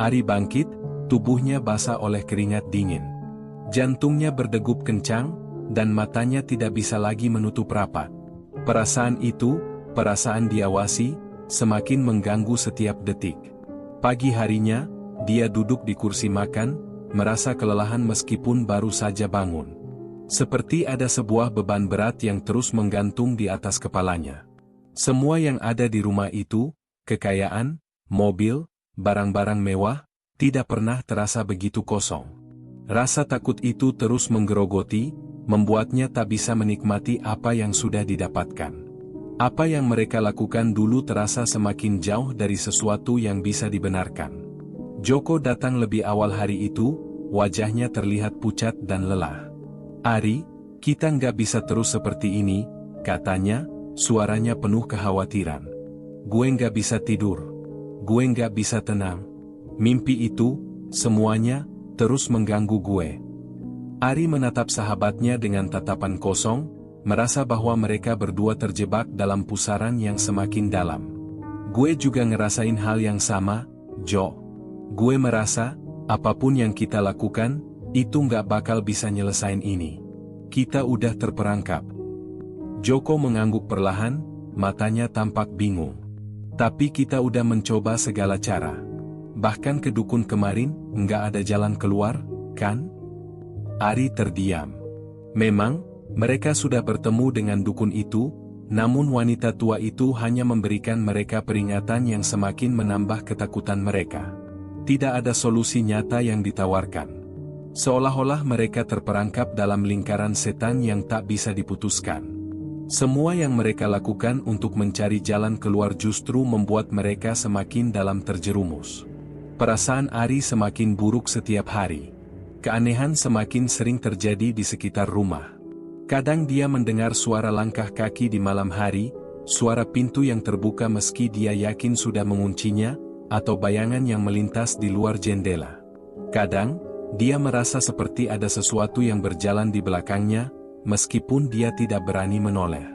Ari bangkit, tubuhnya basah oleh keringat dingin. Jantungnya berdegup kencang, dan matanya tidak bisa lagi menutup rapat. Perasaan itu, perasaan diawasi, semakin mengganggu setiap detik. Pagi harinya, dia duduk di kursi makan, merasa kelelahan meskipun baru saja bangun. Seperti ada sebuah beban berat yang terus menggantung di atas kepalanya. Semua yang ada di rumah itu, kekayaan, mobil, barang-barang mewah, tidak pernah terasa begitu kosong. Rasa takut itu terus menggerogoti, membuatnya tak bisa menikmati apa yang sudah didapatkan. Apa yang mereka lakukan dulu terasa semakin jauh dari sesuatu yang bisa dibenarkan. Joko datang lebih awal hari itu, wajahnya terlihat pucat dan lelah. "Ari, kita nggak bisa terus seperti ini," katanya, suaranya penuh kekhawatiran. "Gue nggak bisa tidur. Gue nggak bisa tenang. Mimpi itu, semuanya, terus mengganggu gue." Ari menatap sahabatnya dengan tatapan kosong, merasa bahwa mereka berdua terjebak dalam pusaran yang semakin dalam. "Gue juga ngerasain hal yang sama, Jo. Gue merasa, apapun yang kita lakukan, itu nggak bakal bisa nyelesain ini. Kita udah terperangkap." Joko mengangguk perlahan, matanya tampak bingung. "Tapi kita udah mencoba segala cara. Bahkan ke dukun kemarin, nggak ada jalan keluar, kan?" Ari terdiam. Memang, mereka sudah bertemu dengan dukun itu, namun wanita tua itu hanya memberikan mereka peringatan yang semakin menambah ketakutan mereka. Tidak ada solusi nyata yang ditawarkan. Seolah-olah mereka terperangkap dalam lingkaran setan yang tak bisa diputuskan. Semua yang mereka lakukan untuk mencari jalan keluar justru membuat mereka semakin dalam terjerumus. Perasaan Ari semakin buruk setiap hari. Keanehan semakin sering terjadi di sekitar rumah. Kadang dia mendengar suara langkah kaki di malam hari, suara pintu yang terbuka meski dia yakin sudah menguncinya, atau bayangan yang melintas di luar jendela. Kadang, dia merasa seperti ada sesuatu yang berjalan di belakangnya, meskipun dia tidak berani menoleh.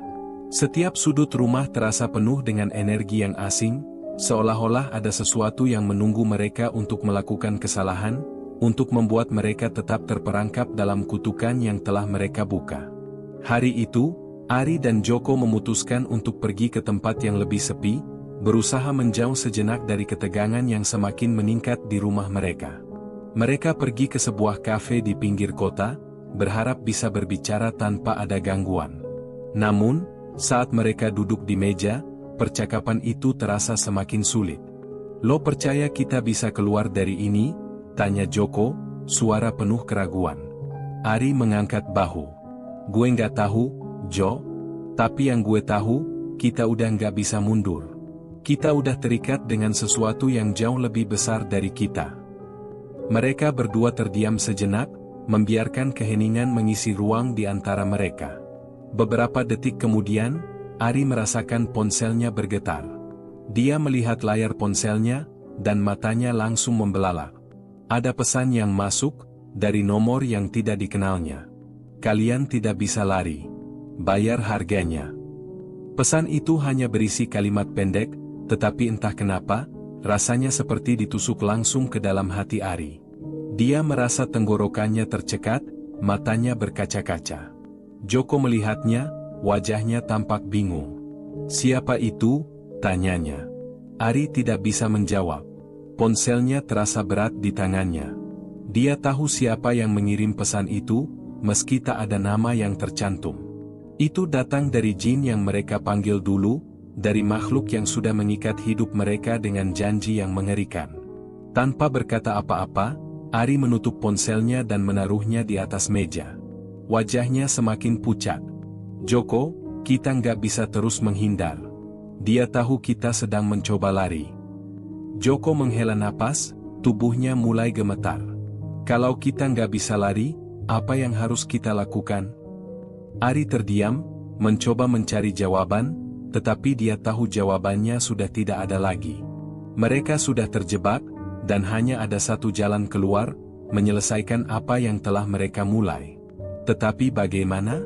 Setiap sudut rumah terasa penuh dengan energi yang asing, seolah-olah ada sesuatu yang menunggu mereka untuk melakukan kesalahan, untuk membuat mereka tetap terperangkap dalam kutukan yang telah mereka buka. Hari itu, Ari dan Joko memutuskan untuk pergi ke tempat yang lebih sepi, berusaha menjauh sejenak dari ketegangan yang semakin meningkat di rumah mereka. Mereka pergi ke sebuah kafe di pinggir kota, berharap bisa berbicara tanpa ada gangguan. Namun, saat mereka duduk di meja, percakapan itu terasa semakin sulit. "Lo percaya kita bisa keluar dari ini?" tanya Joko, suara penuh keraguan. Ari mengangkat bahu. "Gue nggak tahu, Jo. Tapi yang gue tahu, kita udah nggak bisa mundur. Kita udah terikat dengan sesuatu yang jauh lebih besar dari kita." Mereka berdua terdiam sejenak, membiarkan keheningan mengisi ruang di antara mereka. Beberapa detik kemudian, Ari merasakan ponselnya bergetar. Dia melihat layar ponselnya, dan matanya langsung membelalak. Ada pesan yang masuk, dari nomor yang tidak dikenalnya. "Kalian tidak bisa lari. Bayar harganya." Pesan itu hanya berisi kalimat pendek, tetapi entah kenapa, rasanya seperti ditusuk langsung ke dalam hati Ari. Dia merasa tenggorokannya tercekat, matanya berkaca-kaca. Joko melihatnya, wajahnya tampak bingung. "Siapa itu?" tanyanya. Ari tidak bisa menjawab. Ponselnya terasa berat di tangannya. Dia tahu siapa yang mengirim pesan itu, meski tak ada nama yang tercantum. Itu datang dari jin yang mereka panggil dulu, dari makhluk yang sudah mengikat hidup mereka dengan janji yang mengerikan. Tanpa berkata apa-apa, Ari menutup ponselnya dan menaruhnya di atas meja. Wajahnya semakin pucat. "Joko, kita nggak bisa terus menghindar. Dia tahu kita sedang mencoba lari." Joko menghela napas, tubuhnya mulai gemetar. "Kalau kita nggak bisa lari, apa yang harus kita lakukan?" Ari terdiam, mencoba mencari jawaban, tetapi dia tahu jawabannya sudah tidak ada lagi. Mereka sudah terjebak, dan hanya ada satu jalan keluar, menyelesaikan apa yang telah mereka mulai. Tetapi bagaimana?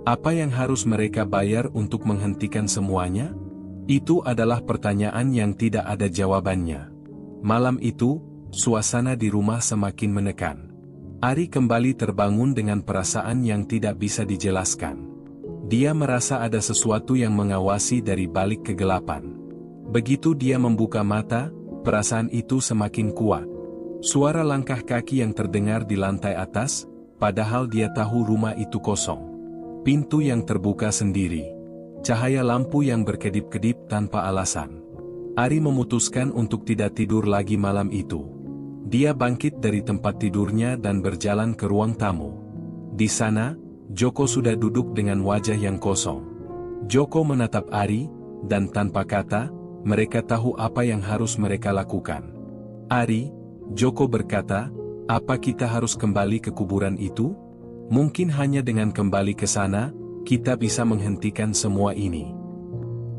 Apa yang harus mereka bayar untuk menghentikan semuanya? Itu adalah pertanyaan yang tidak ada jawabannya. Malam itu, suasana di rumah semakin menekan. Ari kembali terbangun dengan perasaan yang tidak bisa dijelaskan. Dia merasa ada sesuatu yang mengawasi dari balik kegelapan. Begitu dia membuka mata, perasaan itu semakin kuat. Suara langkah kaki yang terdengar di lantai atas, padahal dia tahu rumah itu kosong. Pintu yang terbuka sendiri. Cahaya lampu yang berkedip-kedip tanpa alasan. Ari memutuskan untuk tidak tidur lagi malam itu. Dia bangkit dari tempat tidurnya dan berjalan ke ruang tamu. Di sana, Joko sudah duduk dengan wajah yang kosong. Joko menatap Ari, dan tanpa kata, mereka tahu apa yang harus mereka lakukan. Ari, Joko berkata, apa kita harus kembali ke kuburan itu? Mungkin hanya dengan kembali ke sana, kita bisa menghentikan semua ini.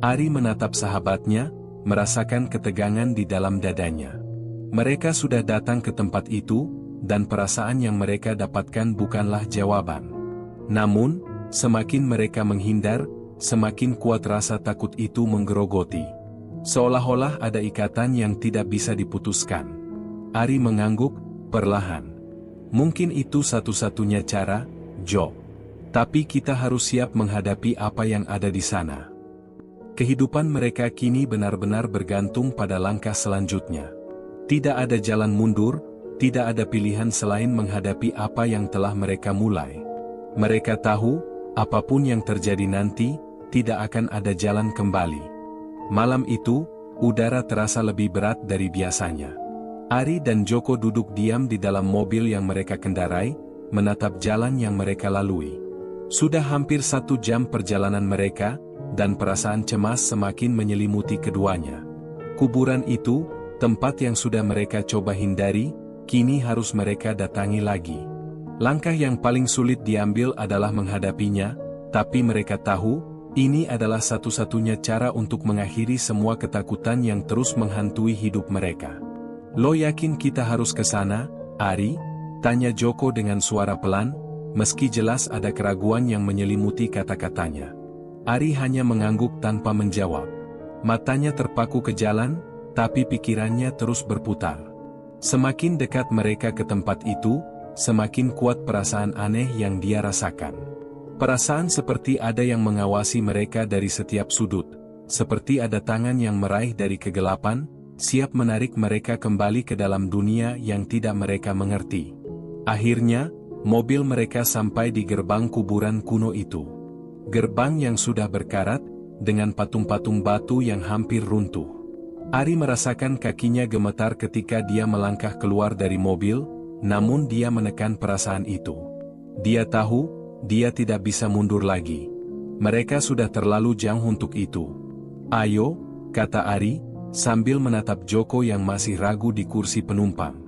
Ari menatap sahabatnya, merasakan ketegangan di dalam dadanya. Mereka sudah datang ke tempat itu, dan perasaan yang mereka dapatkan bukanlah jawaban. Namun, semakin mereka menghindar, semakin kuat rasa takut itu menggerogoti. Seolah-olah ada ikatan yang tidak bisa diputuskan. Ari mengangguk, perlahan. Mungkin itu satu-satunya cara, Jo. Tapi kita harus siap menghadapi apa yang ada di sana. Kehidupan mereka kini benar-benar bergantung pada langkah selanjutnya. Tidak ada jalan mundur, tidak ada pilihan selain menghadapi apa yang telah mereka mulai. Mereka tahu, apapun yang terjadi nanti, tidak akan ada jalan kembali. Malam itu, udara terasa lebih berat dari biasanya. Ari dan Joko duduk diam di dalam mobil yang mereka kendarai, menatap jalan yang mereka lalui. Sudah hampir 1 jam perjalanan mereka, dan perasaan cemas semakin menyelimuti keduanya. Kuburan itu, tempat yang sudah mereka coba hindari, kini harus mereka datangi lagi. Langkah yang paling sulit diambil adalah menghadapinya, tapi mereka tahu, ini adalah satu-satunya cara untuk mengakhiri semua ketakutan yang terus menghantui hidup mereka. Lo yakin kita harus ke sana, Ari? Tanya Joko dengan suara pelan, meski jelas ada keraguan yang menyelimuti kata-katanya. Ari hanya mengangguk tanpa menjawab. Matanya terpaku ke jalan, tapi pikirannya terus berputar. Semakin dekat mereka ke tempat itu, semakin kuat perasaan aneh yang dia rasakan. Perasaan seperti ada yang mengawasi mereka dari setiap sudut, seperti ada tangan yang meraih dari kegelapan, siap menarik mereka kembali ke dalam dunia yang tidak mereka mengerti. Akhirnya, mobil mereka sampai di gerbang kuburan kuno itu. Gerbang yang sudah berkarat, dengan patung-patung batu yang hampir runtuh. Ari merasakan kakinya gemetar ketika dia melangkah keluar dari mobil, namun dia menekan perasaan itu. Dia tahu, dia tidak bisa mundur lagi. Mereka sudah terlalu jauh untuk itu. Ayo, kata Ari, sambil menatap Joko yang masih ragu di kursi penumpang.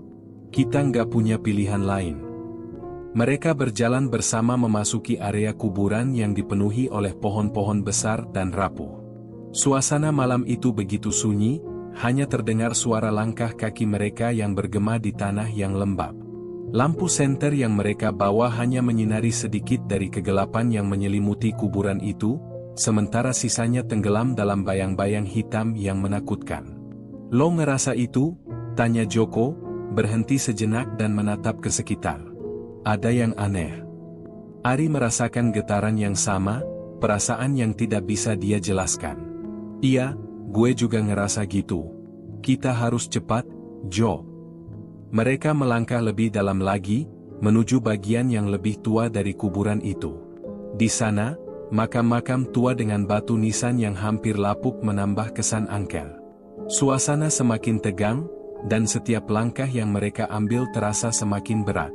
Kita nggak punya pilihan lain. Mereka berjalan bersama memasuki area kuburan yang dipenuhi oleh pohon-pohon besar dan rapuh. Suasana malam itu begitu sunyi, hanya terdengar suara langkah kaki mereka yang bergema di tanah yang lembab. Lampu senter yang mereka bawa hanya menyinari sedikit dari kegelapan yang menyelimuti kuburan itu, sementara sisanya tenggelam dalam bayang-bayang hitam yang menakutkan. Lo ngerasa itu? Tanya Joko, berhenti sejenak dan menatap ke sekitar. Ada yang aneh. Ari merasakan getaran yang sama, perasaan yang tidak bisa dia jelaskan. Iya, gue juga ngerasa gitu. Kita harus cepat, Jo. Mereka melangkah lebih dalam lagi, menuju bagian yang lebih tua dari kuburan itu. Di sana, makam-makam tua dengan batu nisan yang hampir lapuk menambah kesan angker. Suasana semakin tegang, dan setiap langkah yang mereka ambil terasa semakin berat.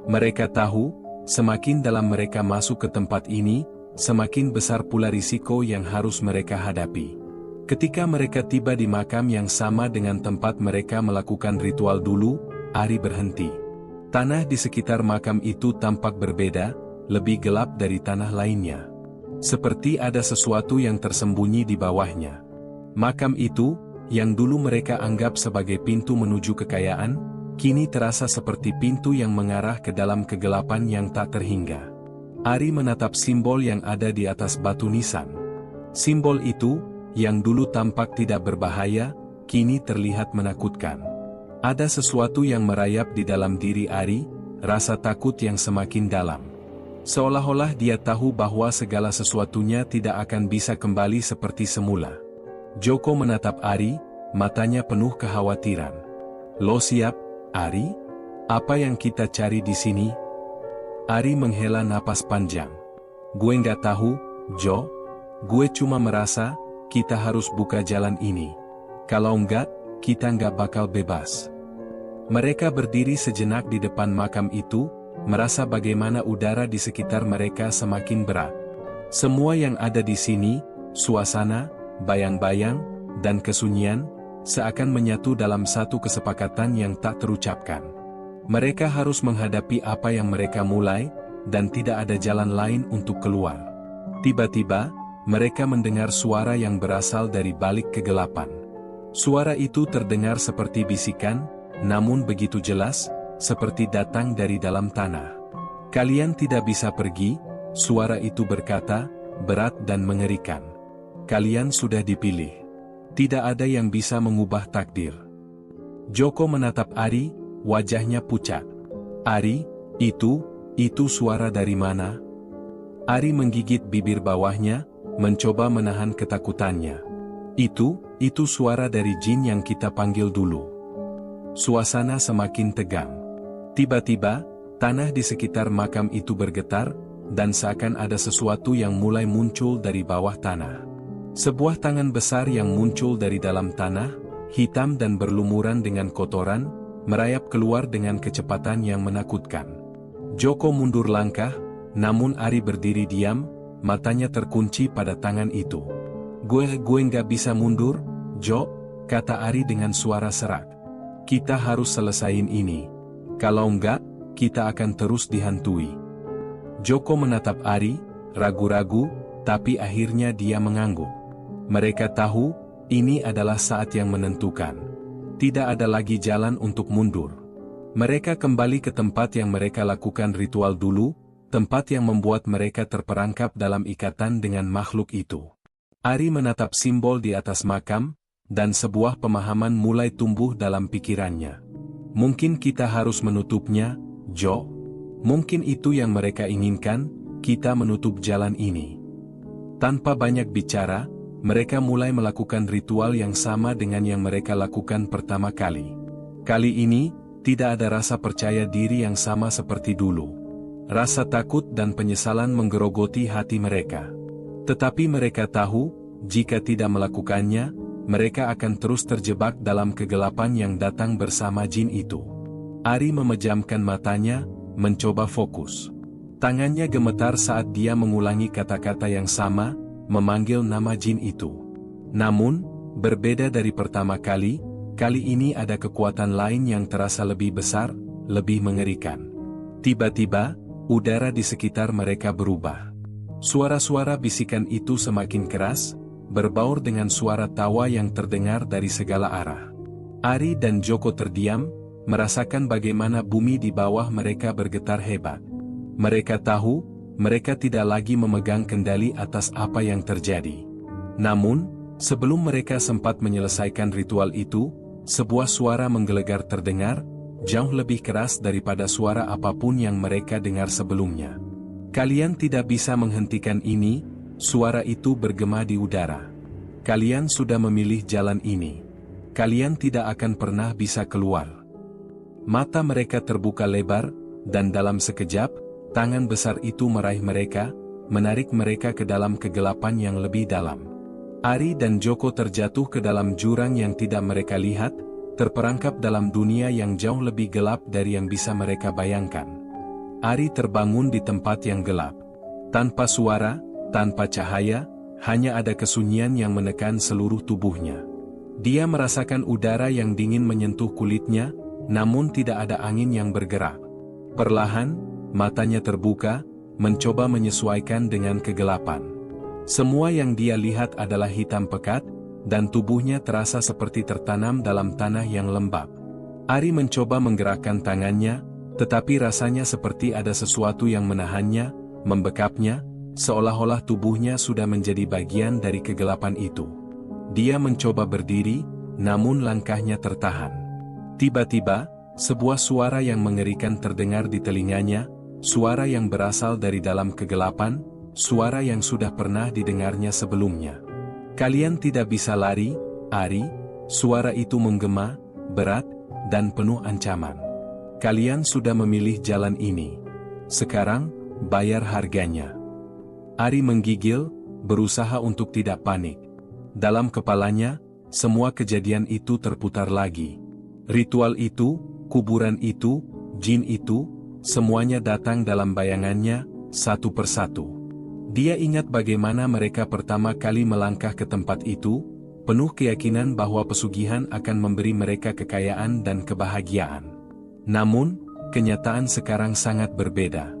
Mereka tahu, semakin dalam mereka masuk ke tempat ini, semakin besar pula risiko yang harus mereka hadapi. Ketika mereka tiba di makam yang sama dengan tempat mereka melakukan ritual dulu, Ari berhenti. Tanah di sekitar makam itu tampak berbeda, lebih gelap dari tanah lainnya. Seperti ada sesuatu yang tersembunyi di bawahnya. Makam itu, yang dulu mereka anggap sebagai pintu menuju kekayaan, kini terasa seperti pintu yang mengarah ke dalam kegelapan yang tak terhingga. Ari menatap simbol yang ada di atas batu nisan. Simbol itu, yang dulu tampak tidak berbahaya, kini terlihat menakutkan. Ada sesuatu yang merayap di dalam diri Ari, rasa takut yang semakin dalam. Seolah-olah dia tahu bahwa segala sesuatunya tidak akan bisa kembali seperti semula. Joko menatap Ari, matanya penuh kekhawatiran. "Lo siap, Ari? Apa yang kita cari di sini?" Ari menghela napas panjang. "Gue nggak tahu, Jo. Gue cuma merasa, kita harus buka jalan ini. Kalau enggak, kita nggak bakal bebas." Mereka berdiri sejenak di depan makam itu, merasa bagaimana udara di sekitar mereka semakin berat. Semua yang ada di sini, suasana, bayang-bayang, dan kesunyian, seakan menyatu dalam satu kesepakatan yang tak terucapkan. Mereka harus menghadapi apa yang mereka mulai, dan tidak ada jalan lain untuk keluar. Tiba-tiba, mereka mendengar suara yang berasal dari balik kegelapan. Suara itu terdengar seperti bisikan, namun begitu jelas, seperti datang dari dalam tanah. "Kalian tidak bisa pergi," suara itu berkata, berat dan mengerikan. "Kalian sudah dipilih. Tidak ada yang bisa mengubah takdir." Joko menatap Ari, wajahnya pucat. "Ari, itu suara dari mana?" Ari menggigit bibir bawahnya, mencoba menahan ketakutannya. Itu suara dari jin yang kita panggil dulu." Suasana semakin tegang. Tiba-tiba, tanah di sekitar makam itu bergetar, dan seakan ada sesuatu yang mulai muncul dari bawah tanah. Sebuah tangan besar yang muncul dari dalam tanah, hitam dan berlumuran dengan kotoran, merayap keluar dengan kecepatan yang menakutkan. Joko mundur langkah, namun Ari berdiri diam, matanya terkunci pada tangan itu. Gue nggak bisa mundur, Jo," kata Ari dengan suara serak. "Kita harus selesain ini. Kalau enggak, kita akan terus dihantui." Joko menatap Ari, ragu-ragu, tapi akhirnya dia mengangguk. Mereka tahu, ini adalah saat yang menentukan. Tidak ada lagi jalan untuk mundur. Mereka kembali ke tempat yang mereka lakukan ritual dulu, tempat yang membuat mereka terperangkap dalam ikatan dengan makhluk itu. Ari menatap simbol di atas makam, dan sebuah pemahaman mulai tumbuh dalam pikirannya. "Mungkin kita harus menutupnya, Jo. Mungkin itu yang mereka inginkan, kita menutup jalan ini." Tanpa banyak bicara, mereka mulai melakukan ritual yang sama dengan yang mereka lakukan pertama kali. Kali ini, tidak ada rasa percaya diri yang sama seperti dulu. Rasa takut dan penyesalan menggerogoti hati mereka. Tetapi mereka tahu, jika tidak melakukannya, mereka akan terus terjebak dalam kegelapan yang datang bersama jin itu. Ari memejamkan matanya, mencoba fokus. Tangannya gemetar saat dia mengulangi kata-kata yang sama, memanggil nama jin itu. Namun, berbeda dari pertama kali ini ada kekuatan lain yang terasa lebih besar, lebih mengerikan. Tiba-tiba, udara di sekitar mereka berubah. Suara-suara bisikan itu semakin keras, berbaur dengan suara tawa yang terdengar dari segala arah. Ari dan Joko terdiam, merasakan bagaimana bumi di bawah mereka bergetar hebat. Mereka tahu, mereka tidak lagi memegang kendali atas apa yang terjadi. Namun, sebelum mereka sempat menyelesaikan ritual itu, sebuah suara menggelegar terdengar, jauh lebih keras daripada suara apapun yang mereka dengar sebelumnya. "Kalian tidak bisa menghentikan ini," suara itu bergema di udara. "Kalian sudah memilih jalan ini. Kalian tidak akan pernah bisa keluar." Mata mereka terbuka lebar, dan dalam sekejap, tangan besar itu meraih mereka, menarik mereka ke dalam kegelapan yang lebih dalam. Ari dan Joko terjatuh ke dalam jurang yang tidak mereka lihat, terperangkap dalam dunia yang jauh lebih gelap dari yang bisa mereka bayangkan. Ari terbangun di tempat yang gelap. Tanpa suara, tanpa cahaya, hanya ada kesunyian yang menekan seluruh tubuhnya. Dia merasakan udara yang dingin menyentuh kulitnya, namun tidak ada angin yang bergerak. Perlahan, matanya terbuka, mencoba menyesuaikan dengan kegelapan. Semua yang dia lihat adalah hitam pekat, dan tubuhnya terasa seperti tertanam dalam tanah yang lembab. Ari mencoba menggerakkan tangannya, tetapi rasanya seperti ada sesuatu yang menahannya, membekapnya, seolah-olah tubuhnya sudah menjadi bagian dari kegelapan itu. Dia mencoba berdiri, namun langkahnya tertahan. Tiba-tiba, sebuah suara yang mengerikan terdengar di telinganya, suara yang berasal dari dalam kegelapan, suara yang sudah pernah didengarnya sebelumnya. Kalian tidak bisa lari, Ari, suara itu menggema, berat, dan penuh ancaman. Kalian sudah memilih jalan ini. Sekarang, bayar harganya. Ari menggigil, berusaha untuk tidak panik. Dalam kepalanya, semua kejadian itu terputar lagi. Ritual itu, kuburan itu, jin itu, semuanya datang dalam bayangannya, satu persatu. Dia ingat bagaimana mereka pertama kali melangkah ke tempat itu, penuh keyakinan bahwa pesugihan akan memberi mereka kekayaan dan kebahagiaan. Namun, kenyataan sekarang sangat berbeda.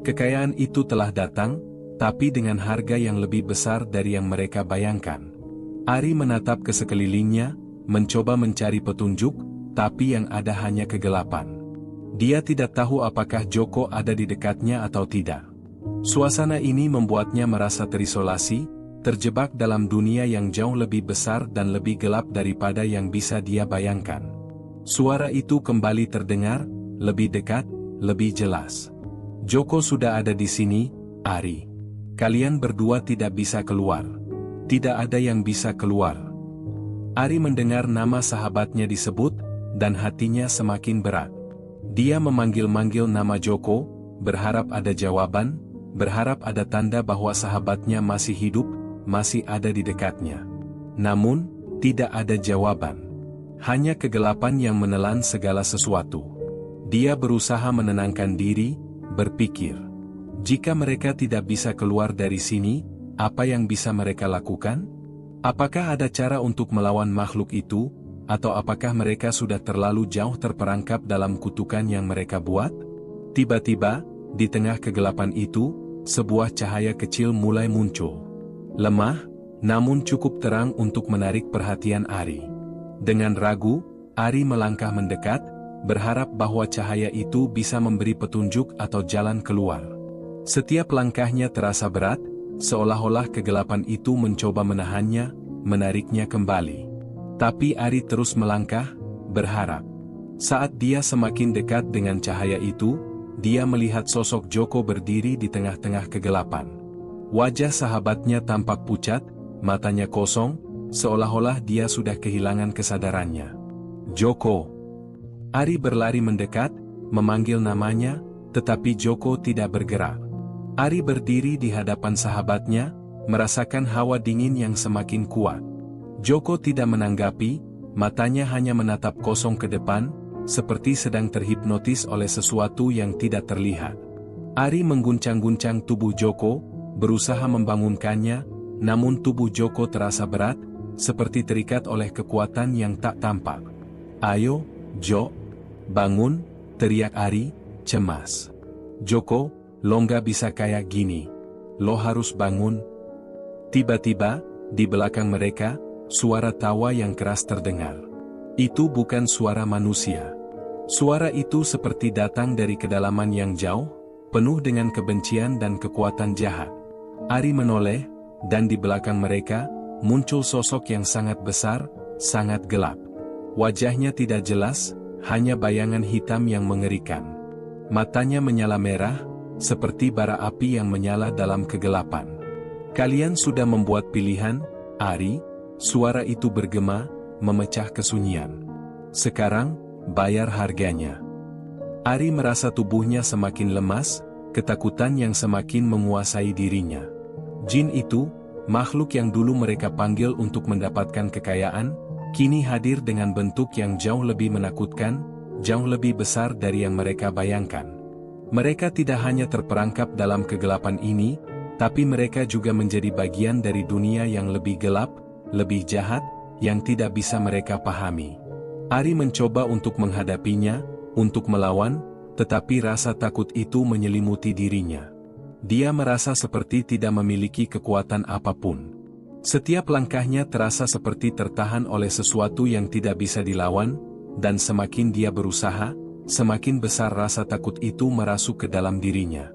Kekayaan itu telah datang, tapi dengan harga yang lebih besar dari yang mereka bayangkan. Ari menatap ke sekelilingnya, mencoba mencari petunjuk, tapi yang ada hanya kegelapan. Dia tidak tahu apakah Joko ada di dekatnya atau tidak. Suasana ini membuatnya merasa terisolasi, terjebak dalam dunia yang jauh lebih besar dan lebih gelap daripada yang bisa dia bayangkan. Suara itu kembali terdengar, lebih dekat, lebih jelas. Joko sudah ada di sini, Ari. Kalian berdua tidak bisa keluar. Tidak ada yang bisa keluar. Ari mendengar nama sahabatnya disebut, dan hatinya semakin berat. Dia memanggil-manggil nama Joko, berharap ada jawaban, berharap ada tanda bahwa sahabatnya masih hidup, masih ada di dekatnya. Namun, tidak ada jawaban. Hanya kegelapan yang menelan segala sesuatu. Dia berusaha menenangkan diri, berpikir. Jika mereka tidak bisa keluar dari sini, apa yang bisa mereka lakukan? Apakah ada cara untuk melawan makhluk itu, atau apakah mereka sudah terlalu jauh terperangkap dalam kutukan yang mereka buat? Tiba-tiba, di tengah kegelapan itu, sebuah cahaya kecil mulai muncul. Lemah, namun cukup terang untuk menarik perhatian Ari. Dengan ragu, Ari melangkah mendekat, berharap bahwa cahaya itu bisa memberi petunjuk atau jalan keluar. Setiap langkahnya terasa berat, seolah-olah kegelapan itu mencoba menahannya, menariknya kembali. Tapi Ari terus melangkah, berharap. Saat dia semakin dekat dengan cahaya itu, dia melihat sosok Joko berdiri di tengah-tengah kegelapan. Wajah sahabatnya tampak pucat, matanya kosong, seolah-olah dia sudah kehilangan kesadarannya. Joko. Ari berlari mendekat, memanggil namanya, tetapi Joko tidak bergerak. Ari berdiri di hadapan sahabatnya, merasakan hawa dingin yang semakin kuat. Joko tidak menanggapi, matanya hanya menatap kosong ke depan, seperti sedang terhipnotis oleh sesuatu yang tidak terlihat. Ari mengguncang-guncang tubuh Joko, berusaha membangunkannya, namun tubuh Joko terasa berat, seperti terikat oleh kekuatan yang tak tampak. "Ayo, Jo, bangun," teriak Ari, cemas. "Joko, lo nggak bisa kayak gini. Lo harus bangun." Tiba-tiba, di belakang mereka, suara tawa yang keras terdengar. Itu bukan suara manusia. Suara itu seperti datang dari kedalaman yang jauh, penuh dengan kebencian dan kekuatan jahat. Ari menoleh, dan di belakang mereka, muncul sosok yang sangat besar, sangat gelap. Wajahnya tidak jelas, hanya bayangan hitam yang mengerikan. Matanya menyala merah, seperti bara api yang menyala dalam kegelapan. "Kalian sudah membuat pilihan, Ari," suara itu bergema, memecah kesunyian. "Sekarang, bayar harganya." Ari merasa tubuhnya semakin lemas, ketakutan yang semakin menguasai dirinya. Jin itu, makhluk yang dulu mereka panggil untuk mendapatkan kekayaan, kini hadir dengan bentuk yang jauh lebih menakutkan, jauh lebih besar dari yang mereka bayangkan. Mereka tidak hanya terperangkap dalam kegelapan ini, tapi mereka juga menjadi bagian dari dunia yang lebih gelap, lebih jahat, yang tidak bisa mereka pahami. Ari mencoba untuk menghadapinya, untuk melawan, tetapi rasa takut itu menyelimuti dirinya. Dia merasa seperti tidak memiliki kekuatan apapun. Setiap langkahnya terasa seperti tertahan oleh sesuatu yang tidak bisa dilawan, dan semakin dia berusaha, semakin besar rasa takut itu merasuk ke dalam dirinya.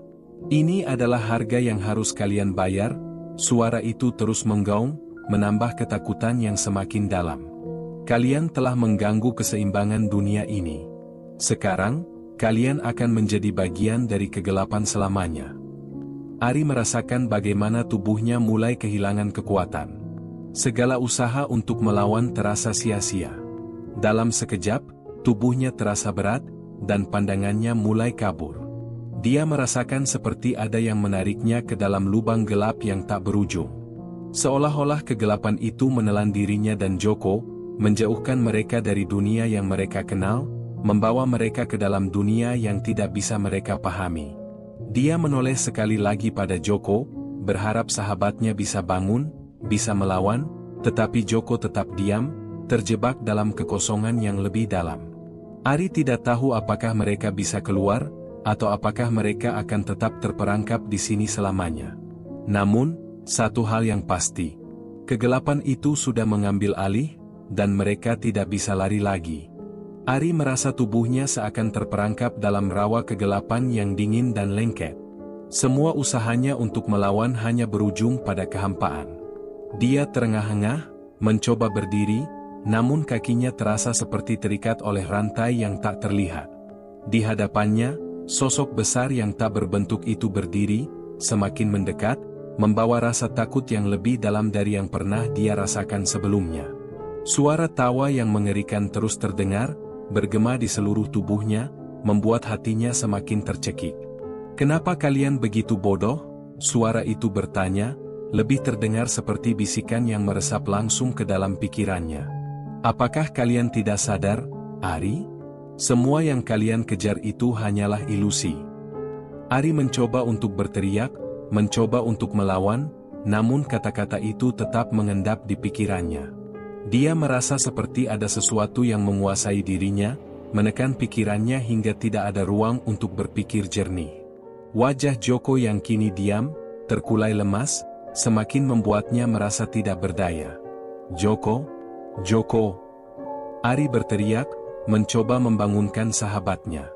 Ini adalah harga yang harus kalian bayar, suara itu terus menggaung, menambah ketakutan yang semakin dalam. Kalian telah mengganggu keseimbangan dunia ini. Sekarang, kalian akan menjadi bagian dari kegelapan selamanya. Ari merasakan bagaimana tubuhnya mulai kehilangan kekuatan. Segala usaha untuk melawan terasa sia-sia. Dalam sekejap, tubuhnya terasa berat, dan pandangannya mulai kabur. Dia merasakan seperti ada yang menariknya ke dalam lubang gelap yang tak berujung. Seolah-olah kegelapan itu menelan dirinya dan Joko, menjauhkan mereka dari dunia yang mereka kenal, membawa mereka ke dalam dunia yang tidak bisa mereka pahami. Dia menoleh sekali lagi pada Joko, berharap sahabatnya bisa bangun, bisa melawan, tetapi Joko tetap diam, terjebak dalam kekosongan yang lebih dalam. Ari tidak tahu apakah mereka bisa keluar, atau apakah mereka akan tetap terperangkap di sini selamanya. Namun, satu hal yang pasti, kegelapan itu sudah mengambil alih, dan mereka tidak bisa lari lagi. Ari merasa tubuhnya seakan terperangkap dalam rawa kegelapan yang dingin dan lengket. Semua usahanya untuk melawan hanya berujung pada kehampaan. Dia terengah-engah, mencoba berdiri, namun kakinya terasa seperti terikat oleh rantai yang tak terlihat. Di hadapannya, sosok besar yang tak berbentuk itu berdiri, semakin mendekat, membawa rasa takut yang lebih dalam dari yang pernah dia rasakan sebelumnya. Suara tawa yang mengerikan terus terdengar, bergema di seluruh tubuhnya, membuat hatinya semakin tercekik. "Kenapa kalian begitu bodoh?" Suara itu bertanya, lebih terdengar seperti bisikan yang meresap langsung ke dalam pikirannya. "Apakah kalian tidak sadar, Ari? Semua yang kalian kejar itu hanyalah ilusi." Ari mencoba untuk berteriak, mencoba untuk melawan, namun kata-kata itu tetap mengendap di pikirannya. Dia merasa seperti ada sesuatu yang menguasai dirinya, menekan pikirannya hingga tidak ada ruang untuk berpikir jernih. Wajah Joko yang kini diam, terkulai lemas, semakin membuatnya merasa tidak berdaya. "Joko, Joko!" Ari berteriak, mencoba membangunkan sahabatnya.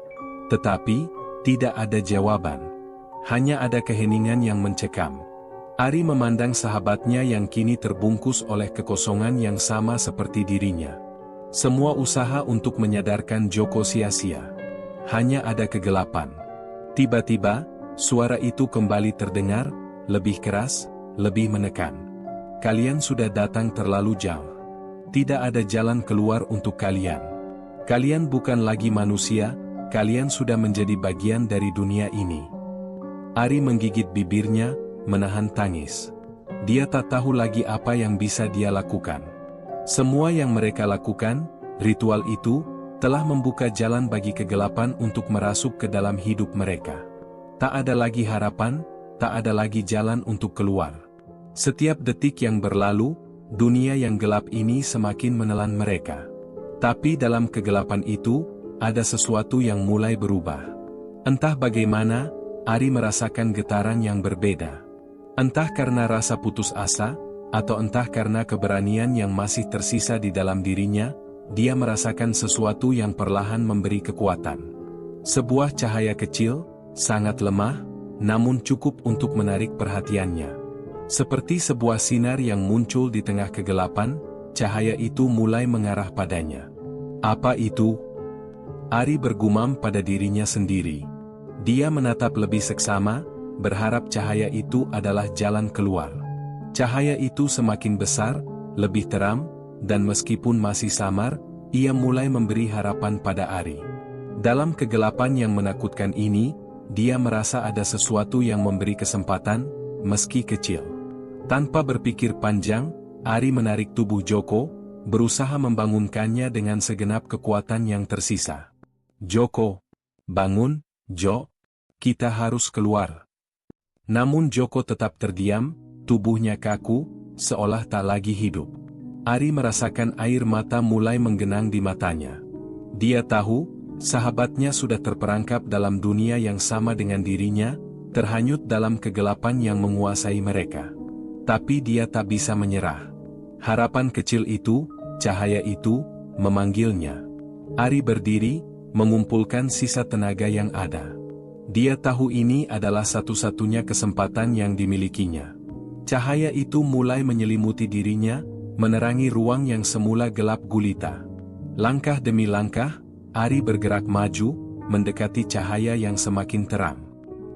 Tetapi, tidak ada jawaban. Hanya ada keheningan yang mencekam. Ari memandang sahabatnya yang kini terbungkus oleh kekosongan yang sama seperti dirinya. Semua usaha untuk menyadarkan Joko sia-sia. Hanya ada kegelapan. Tiba-tiba, suara itu kembali terdengar, lebih keras, lebih menekan. "Kalian sudah datang terlalu jauh. Tidak ada jalan keluar untuk kalian. Kalian bukan lagi manusia, kalian sudah menjadi bagian dari dunia ini." Ari menggigit bibirnya, menahan tangis. Dia tak tahu lagi apa yang bisa dia lakukan. Semua yang mereka lakukan, ritual itu, telah membuka jalan bagi kegelapan untuk merasuk ke dalam hidup mereka. Tak ada lagi harapan, tak ada lagi jalan untuk keluar. Setiap detik yang berlalu, dunia yang gelap ini semakin menelan mereka. Tapi dalam kegelapan itu, ada sesuatu yang mulai berubah. Entah bagaimana, Ari merasakan getaran yang berbeda. Entah karena rasa putus asa, atau entah karena keberanian yang masih tersisa di dalam dirinya, dia merasakan sesuatu yang perlahan memberi kekuatan. Sebuah cahaya kecil, sangat lemah, namun cukup untuk menarik perhatiannya. Seperti sebuah sinar yang muncul di tengah kegelapan, cahaya itu mulai mengarah padanya. "Apa itu?" Ari bergumam pada dirinya sendiri. Dia menatap lebih seksama, berharap cahaya itu adalah jalan keluar. Cahaya itu semakin besar, lebih terang, dan meskipun masih samar, ia mulai memberi harapan pada Ari. Dalam kegelapan yang menakutkan ini, dia merasa ada sesuatu yang memberi kesempatan, meski kecil. Tanpa berpikir panjang, Ari menarik tubuh Joko, berusaha membangunkannya dengan segenap kekuatan yang tersisa. "Joko, bangun, Jo, kita harus keluar." Namun Joko tetap terdiam, tubuhnya kaku, seolah tak lagi hidup. Ari merasakan air mata mulai menggenang di matanya. Dia tahu, sahabatnya sudah terperangkap dalam dunia yang sama dengan dirinya, terhanyut dalam kegelapan yang menguasai mereka. Tapi dia tak bisa menyerah. Harapan kecil itu, cahaya itu, memanggilnya. Ari berdiri, mengumpulkan sisa tenaga yang ada. Dia tahu ini adalah satu-satunya kesempatan yang dimilikinya. Cahaya itu mulai menyelimuti dirinya, menerangi ruang yang semula gelap gulita. Langkah demi langkah, Ari bergerak maju, mendekati cahaya yang semakin terang.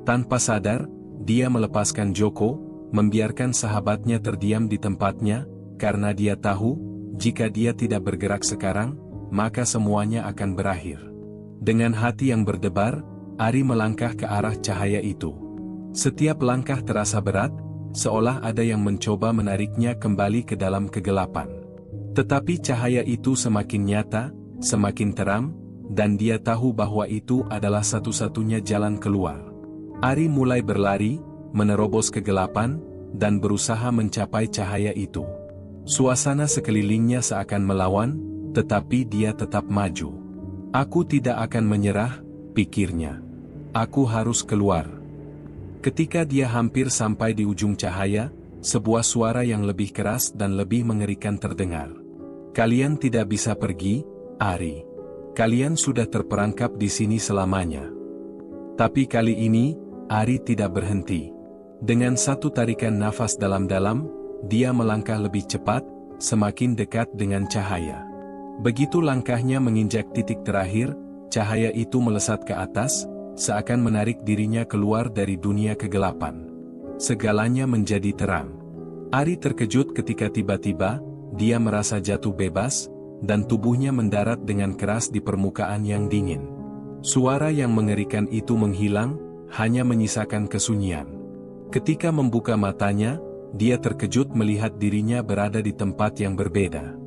Tanpa sadar, dia melepaskan Joko, membiarkan sahabatnya terdiam di tempatnya, karena dia tahu, jika dia tidak bergerak sekarang, maka semuanya akan berakhir. Dengan hati yang berdebar, Ari melangkah ke arah cahaya itu. Setiap langkah terasa berat, seolah ada yang mencoba menariknya kembali ke dalam kegelapan. Tetapi cahaya itu semakin nyata, semakin terang, dan dia tahu bahwa itu adalah satu-satunya jalan keluar. Ari mulai berlari, menerobos kegelapan, dan berusaha mencapai cahaya itu. Suasana sekelilingnya seakan melawan, tetapi dia tetap maju. Aku tidak akan menyerah, pikirnya. Aku harus keluar. Ketika dia hampir sampai di ujung cahaya, sebuah suara yang lebih keras dan lebih mengerikan terdengar. Kalian tidak bisa pergi, Ari. Kalian sudah terperangkap di sini selamanya. Tapi kali ini, Ari tidak berhenti. Dengan satu tarikan nafas dalam-dalam, dia melangkah lebih cepat, semakin dekat dengan cahaya. Begitu langkahnya menginjak titik terakhir, cahaya itu melesat ke atas, seakan menarik dirinya keluar dari dunia kegelapan. Segalanya menjadi terang. Ari terkejut ketika tiba-tiba, dia merasa jatuh bebas, dan tubuhnya mendarat dengan keras di permukaan yang dingin. Suara yang mengerikan itu menghilang, hanya menyisakan kesunyian. Ketika membuka matanya, dia terkejut melihat dirinya berada di tempat yang berbeda.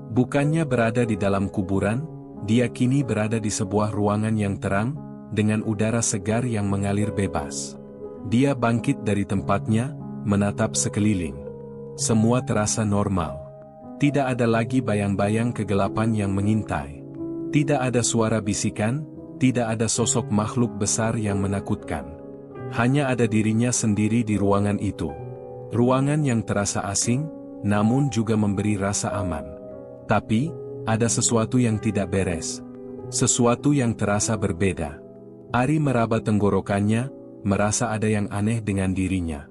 Bukannya berada di dalam kuburan, dia kini berada di sebuah ruangan yang terang, dengan udara segar yang mengalir bebas. Dia bangkit dari tempatnya, menatap sekeliling. Semua terasa normal. Tidak ada lagi bayang-bayang kegelapan yang mengintai. Tidak ada suara bisikan, tidak ada sosok makhluk besar yang menakutkan. Hanya ada dirinya sendiri di ruangan itu. Ruangan yang terasa asing, namun juga memberi rasa aman. Tapi, ada sesuatu yang tidak beres. Sesuatu yang terasa berbeda. Ari meraba tenggorokannya, merasa ada yang aneh dengan dirinya.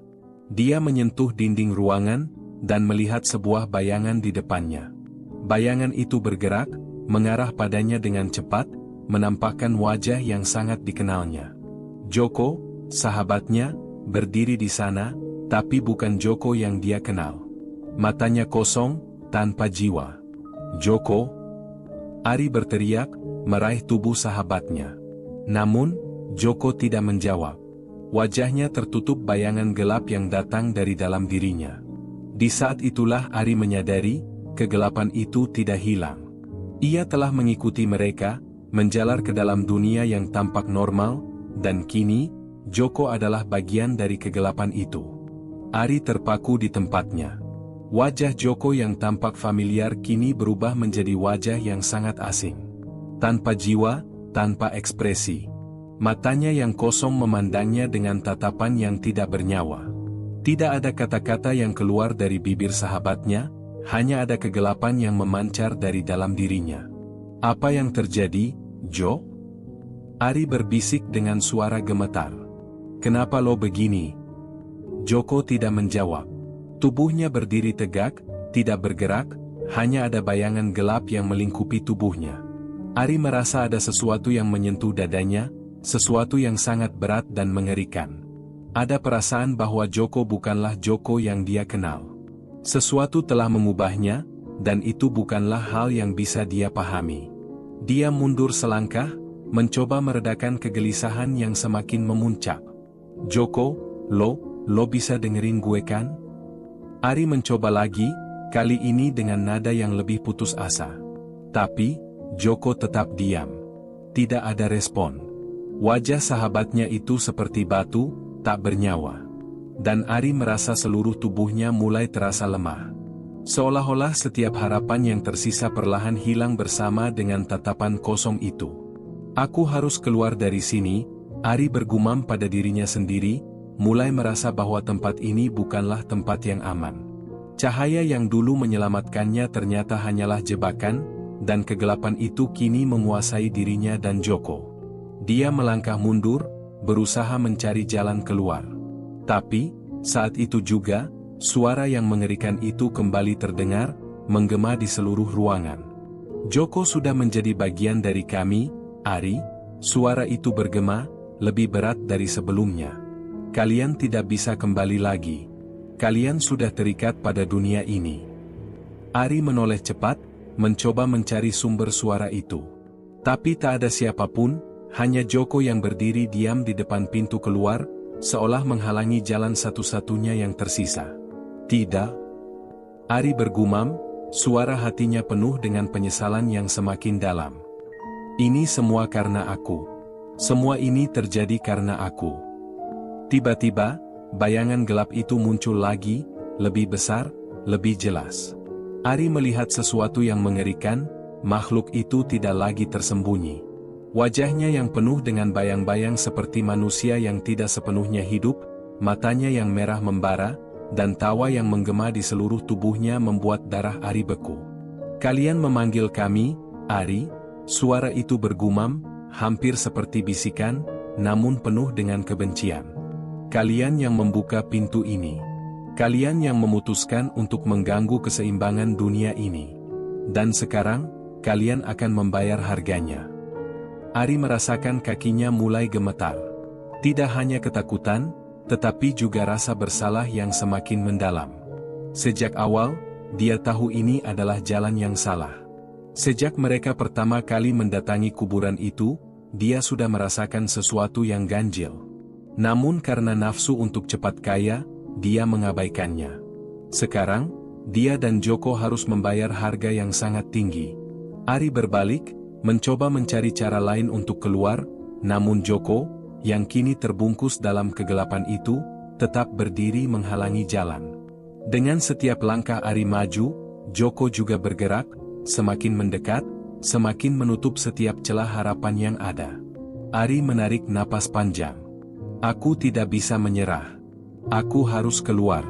Dia menyentuh dinding ruangan, dan melihat sebuah bayangan di depannya. Bayangan itu bergerak, mengarah padanya dengan cepat, menampakkan wajah yang sangat dikenalnya. Joko, sahabatnya, berdiri di sana, tapi bukan Joko yang dia kenal. Matanya kosong, tanpa jiwa. Joko? Ari berteriak, meraih tubuh sahabatnya. Namun, Joko tidak menjawab. Wajahnya tertutup bayangan gelap yang datang dari dalam dirinya. Di saat itulah Ari menyadari, kegelapan itu tidak hilang. Ia telah mengikuti mereka, menjalar ke dalam dunia yang tampak normal, dan kini, Joko adalah bagian dari kegelapan itu. Ari terpaku di tempatnya. Wajah Joko yang tampak familiar kini berubah menjadi wajah yang sangat asing. Tanpa jiwa, tanpa ekspresi. Matanya yang kosong memandangnya dengan tatapan yang tidak bernyawa. Tidak ada kata-kata yang keluar dari bibir sahabatnya, hanya ada kegelapan yang memancar dari dalam dirinya. Apa yang terjadi, Jo? Ari berbisik dengan suara gemetar. Kenapa lo begini? Joko tidak menjawab. Tubuhnya berdiri tegak, tidak bergerak, hanya ada bayangan gelap yang melingkupi tubuhnya. Ari merasa ada sesuatu yang menyentuh dadanya, sesuatu yang sangat berat dan mengerikan. Ada perasaan bahwa Joko bukanlah Joko yang dia kenal. Sesuatu telah mengubahnya, dan itu bukanlah hal yang bisa dia pahami. Dia mundur selangkah, mencoba meredakan kegelisahan yang semakin memuncak. Joko, lo bisa dengerin gue kan? Ari mencoba lagi, kali ini dengan nada yang lebih putus asa. Tapi, Joko tetap diam. Tidak ada respon. Wajah sahabatnya itu seperti batu, tak bernyawa. Dan Ari merasa seluruh tubuhnya mulai terasa lemah. Seolah-olah setiap harapan yang tersisa perlahan hilang bersama dengan tatapan kosong itu. Aku harus keluar dari sini, Ari bergumam pada dirinya sendiri, mulai merasa bahwa tempat ini bukanlah tempat yang aman. Cahaya yang dulu menyelamatkannya ternyata hanyalah jebakan, dan kegelapan itu kini menguasai dirinya dan Joko. Dia melangkah mundur, berusaha mencari jalan keluar. Tapi, saat itu juga, suara yang mengerikan itu kembali terdengar, menggema di seluruh ruangan. Joko sudah menjadi bagian dari kami, Ari. Suara itu bergema, lebih berat dari sebelumnya. Kalian tidak bisa kembali lagi. Kalian sudah terikat pada dunia ini. Ari menoleh cepat, mencoba mencari sumber suara itu. Tapi tak ada siapapun, hanya Joko yang berdiri diam di depan pintu keluar, seolah menghalangi jalan satu-satunya yang tersisa. Tidak. Ari bergumam, suara hatinya penuh dengan penyesalan yang semakin dalam. Ini semua karena aku. Semua ini terjadi karena aku. Tiba-tiba, bayangan gelap itu muncul lagi, lebih besar, lebih jelas. Ari melihat sesuatu yang mengerikan, makhluk itu tidak lagi tersembunyi. Wajahnya yang penuh dengan bayang-bayang seperti manusia yang tidak sepenuhnya hidup, matanya yang merah membara, dan tawa yang menggema di seluruh tubuhnya membuat darah Ari beku. Kalian memanggil kami, Ari? Suara itu bergumam, hampir seperti bisikan, namun penuh dengan kebencian. Kalian yang membuka pintu ini. Kalian yang memutuskan untuk mengganggu keseimbangan dunia ini. Dan sekarang, kalian akan membayar harganya. Ari merasakan kakinya mulai gemetar. Tidak hanya ketakutan, tetapi juga rasa bersalah yang semakin mendalam. Sejak awal, dia tahu ini adalah jalan yang salah. Sejak mereka pertama kali mendatangi kuburan itu, dia sudah merasakan sesuatu yang ganjil. Namun karena nafsu untuk cepat kaya, dia mengabaikannya. Sekarang, dia dan Joko harus membayar harga yang sangat tinggi. Ari berbalik, mencoba mencari cara lain untuk keluar, namun Joko, yang kini terbungkus dalam kegelapan itu, tetap berdiri menghalangi jalan. Dengan setiap langkah Ari maju, Joko juga bergerak, semakin mendekat, semakin menutup setiap celah harapan yang ada. Ari menarik napas panjang. Aku tidak bisa menyerah. Aku harus keluar.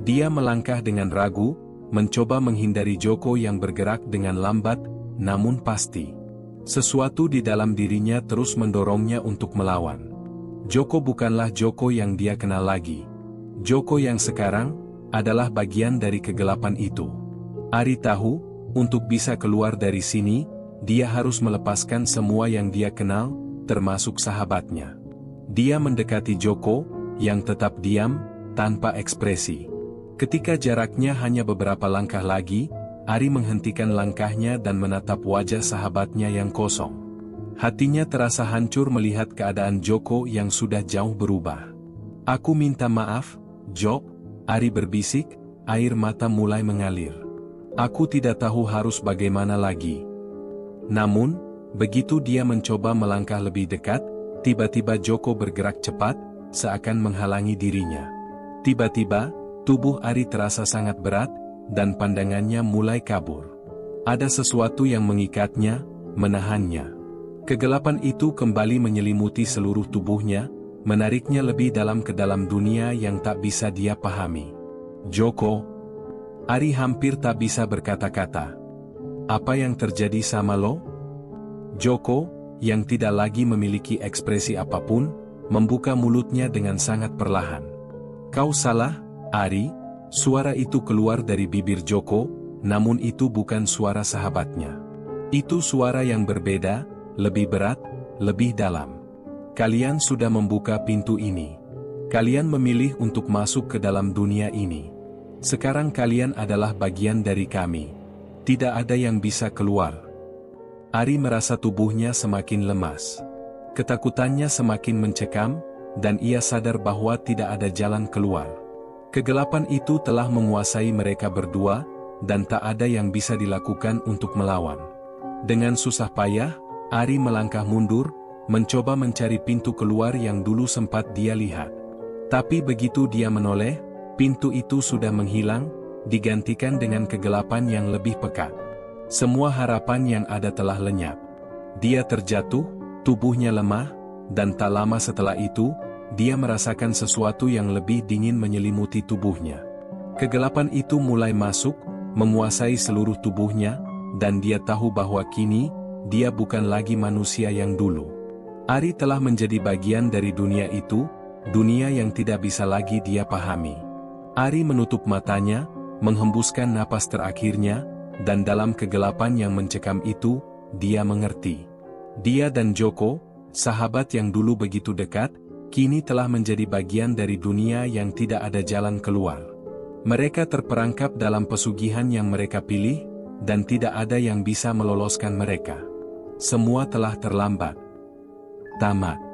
Dia melangkah dengan ragu, mencoba menghindari Joko yang bergerak dengan lambat, namun pasti. Sesuatu di dalam dirinya terus mendorongnya untuk melawan. Joko bukanlah Joko yang dia kenal lagi. Joko yang sekarang, adalah bagian dari kegelapan itu. Ari tahu, untuk bisa keluar dari sini, dia harus melepaskan semua yang dia kenal, termasuk sahabatnya. Dia mendekati Joko, yang tetap diam, tanpa ekspresi. Ketika jaraknya hanya beberapa langkah lagi, Ari menghentikan langkahnya dan menatap wajah sahabatnya yang kosong. Hatinya terasa hancur melihat keadaan Joko yang sudah jauh berubah. Aku minta maaf, Jok, Ari berbisik, air mata mulai mengalir. Aku tidak tahu harus bagaimana lagi. Namun, begitu dia mencoba melangkah lebih dekat, tiba-tiba Joko bergerak cepat, seakan menghalangi dirinya. Tiba-tiba, tubuh Ari terasa sangat berat, dan pandangannya mulai kabur. Ada sesuatu yang mengikatnya, menahannya. Kegelapan itu kembali menyelimuti seluruh tubuhnya, menariknya lebih dalam ke dalam dunia yang tak bisa dia pahami. Joko. Ari hampir tak bisa berkata-kata. Apa yang terjadi sama lo? Joko, yang tidak lagi memiliki ekspresi apapun, membuka mulutnya dengan sangat perlahan. Kau salah, Ari. Suara itu keluar dari bibir Joko, namun itu bukan suara sahabatnya. Itu suara yang berbeda, lebih berat, lebih dalam. Kalian sudah membuka pintu ini. Kalian memilih untuk masuk ke dalam dunia ini. Sekarang kalian adalah bagian dari kami. Tidak ada yang bisa keluar. Ari merasa tubuhnya semakin lemas. Ketakutannya semakin mencekam, dan ia sadar bahwa tidak ada jalan keluar. Kegelapan itu telah menguasai mereka berdua, dan tak ada yang bisa dilakukan untuk melawan. Dengan susah payah, Ari melangkah mundur, mencoba mencari pintu keluar yang dulu sempat dia lihat. Tapi begitu dia menoleh, pintu itu sudah menghilang, digantikan dengan kegelapan yang lebih pekat. Semua harapan yang ada telah lenyap. Dia terjatuh, tubuhnya lemah, dan tak lama setelah itu, dia merasakan sesuatu yang lebih dingin menyelimuti tubuhnya. Kegelapan itu mulai masuk, menguasai seluruh tubuhnya, dan dia tahu bahwa kini, dia bukan lagi manusia yang dulu. Ari telah menjadi bagian dari dunia itu, dunia yang tidak bisa lagi dia pahami. Ari menutup matanya, menghembuskan napas terakhirnya, dan dalam kegelapan yang mencekam itu, dia mengerti. Dia dan Joko, sahabat yang dulu begitu dekat, kini telah menjadi bagian dari dunia yang tidak ada jalan keluar. Mereka terperangkap dalam pesugihan yang mereka pilih, dan tidak ada yang bisa meloloskan mereka. Semua telah terlambat. Tamat.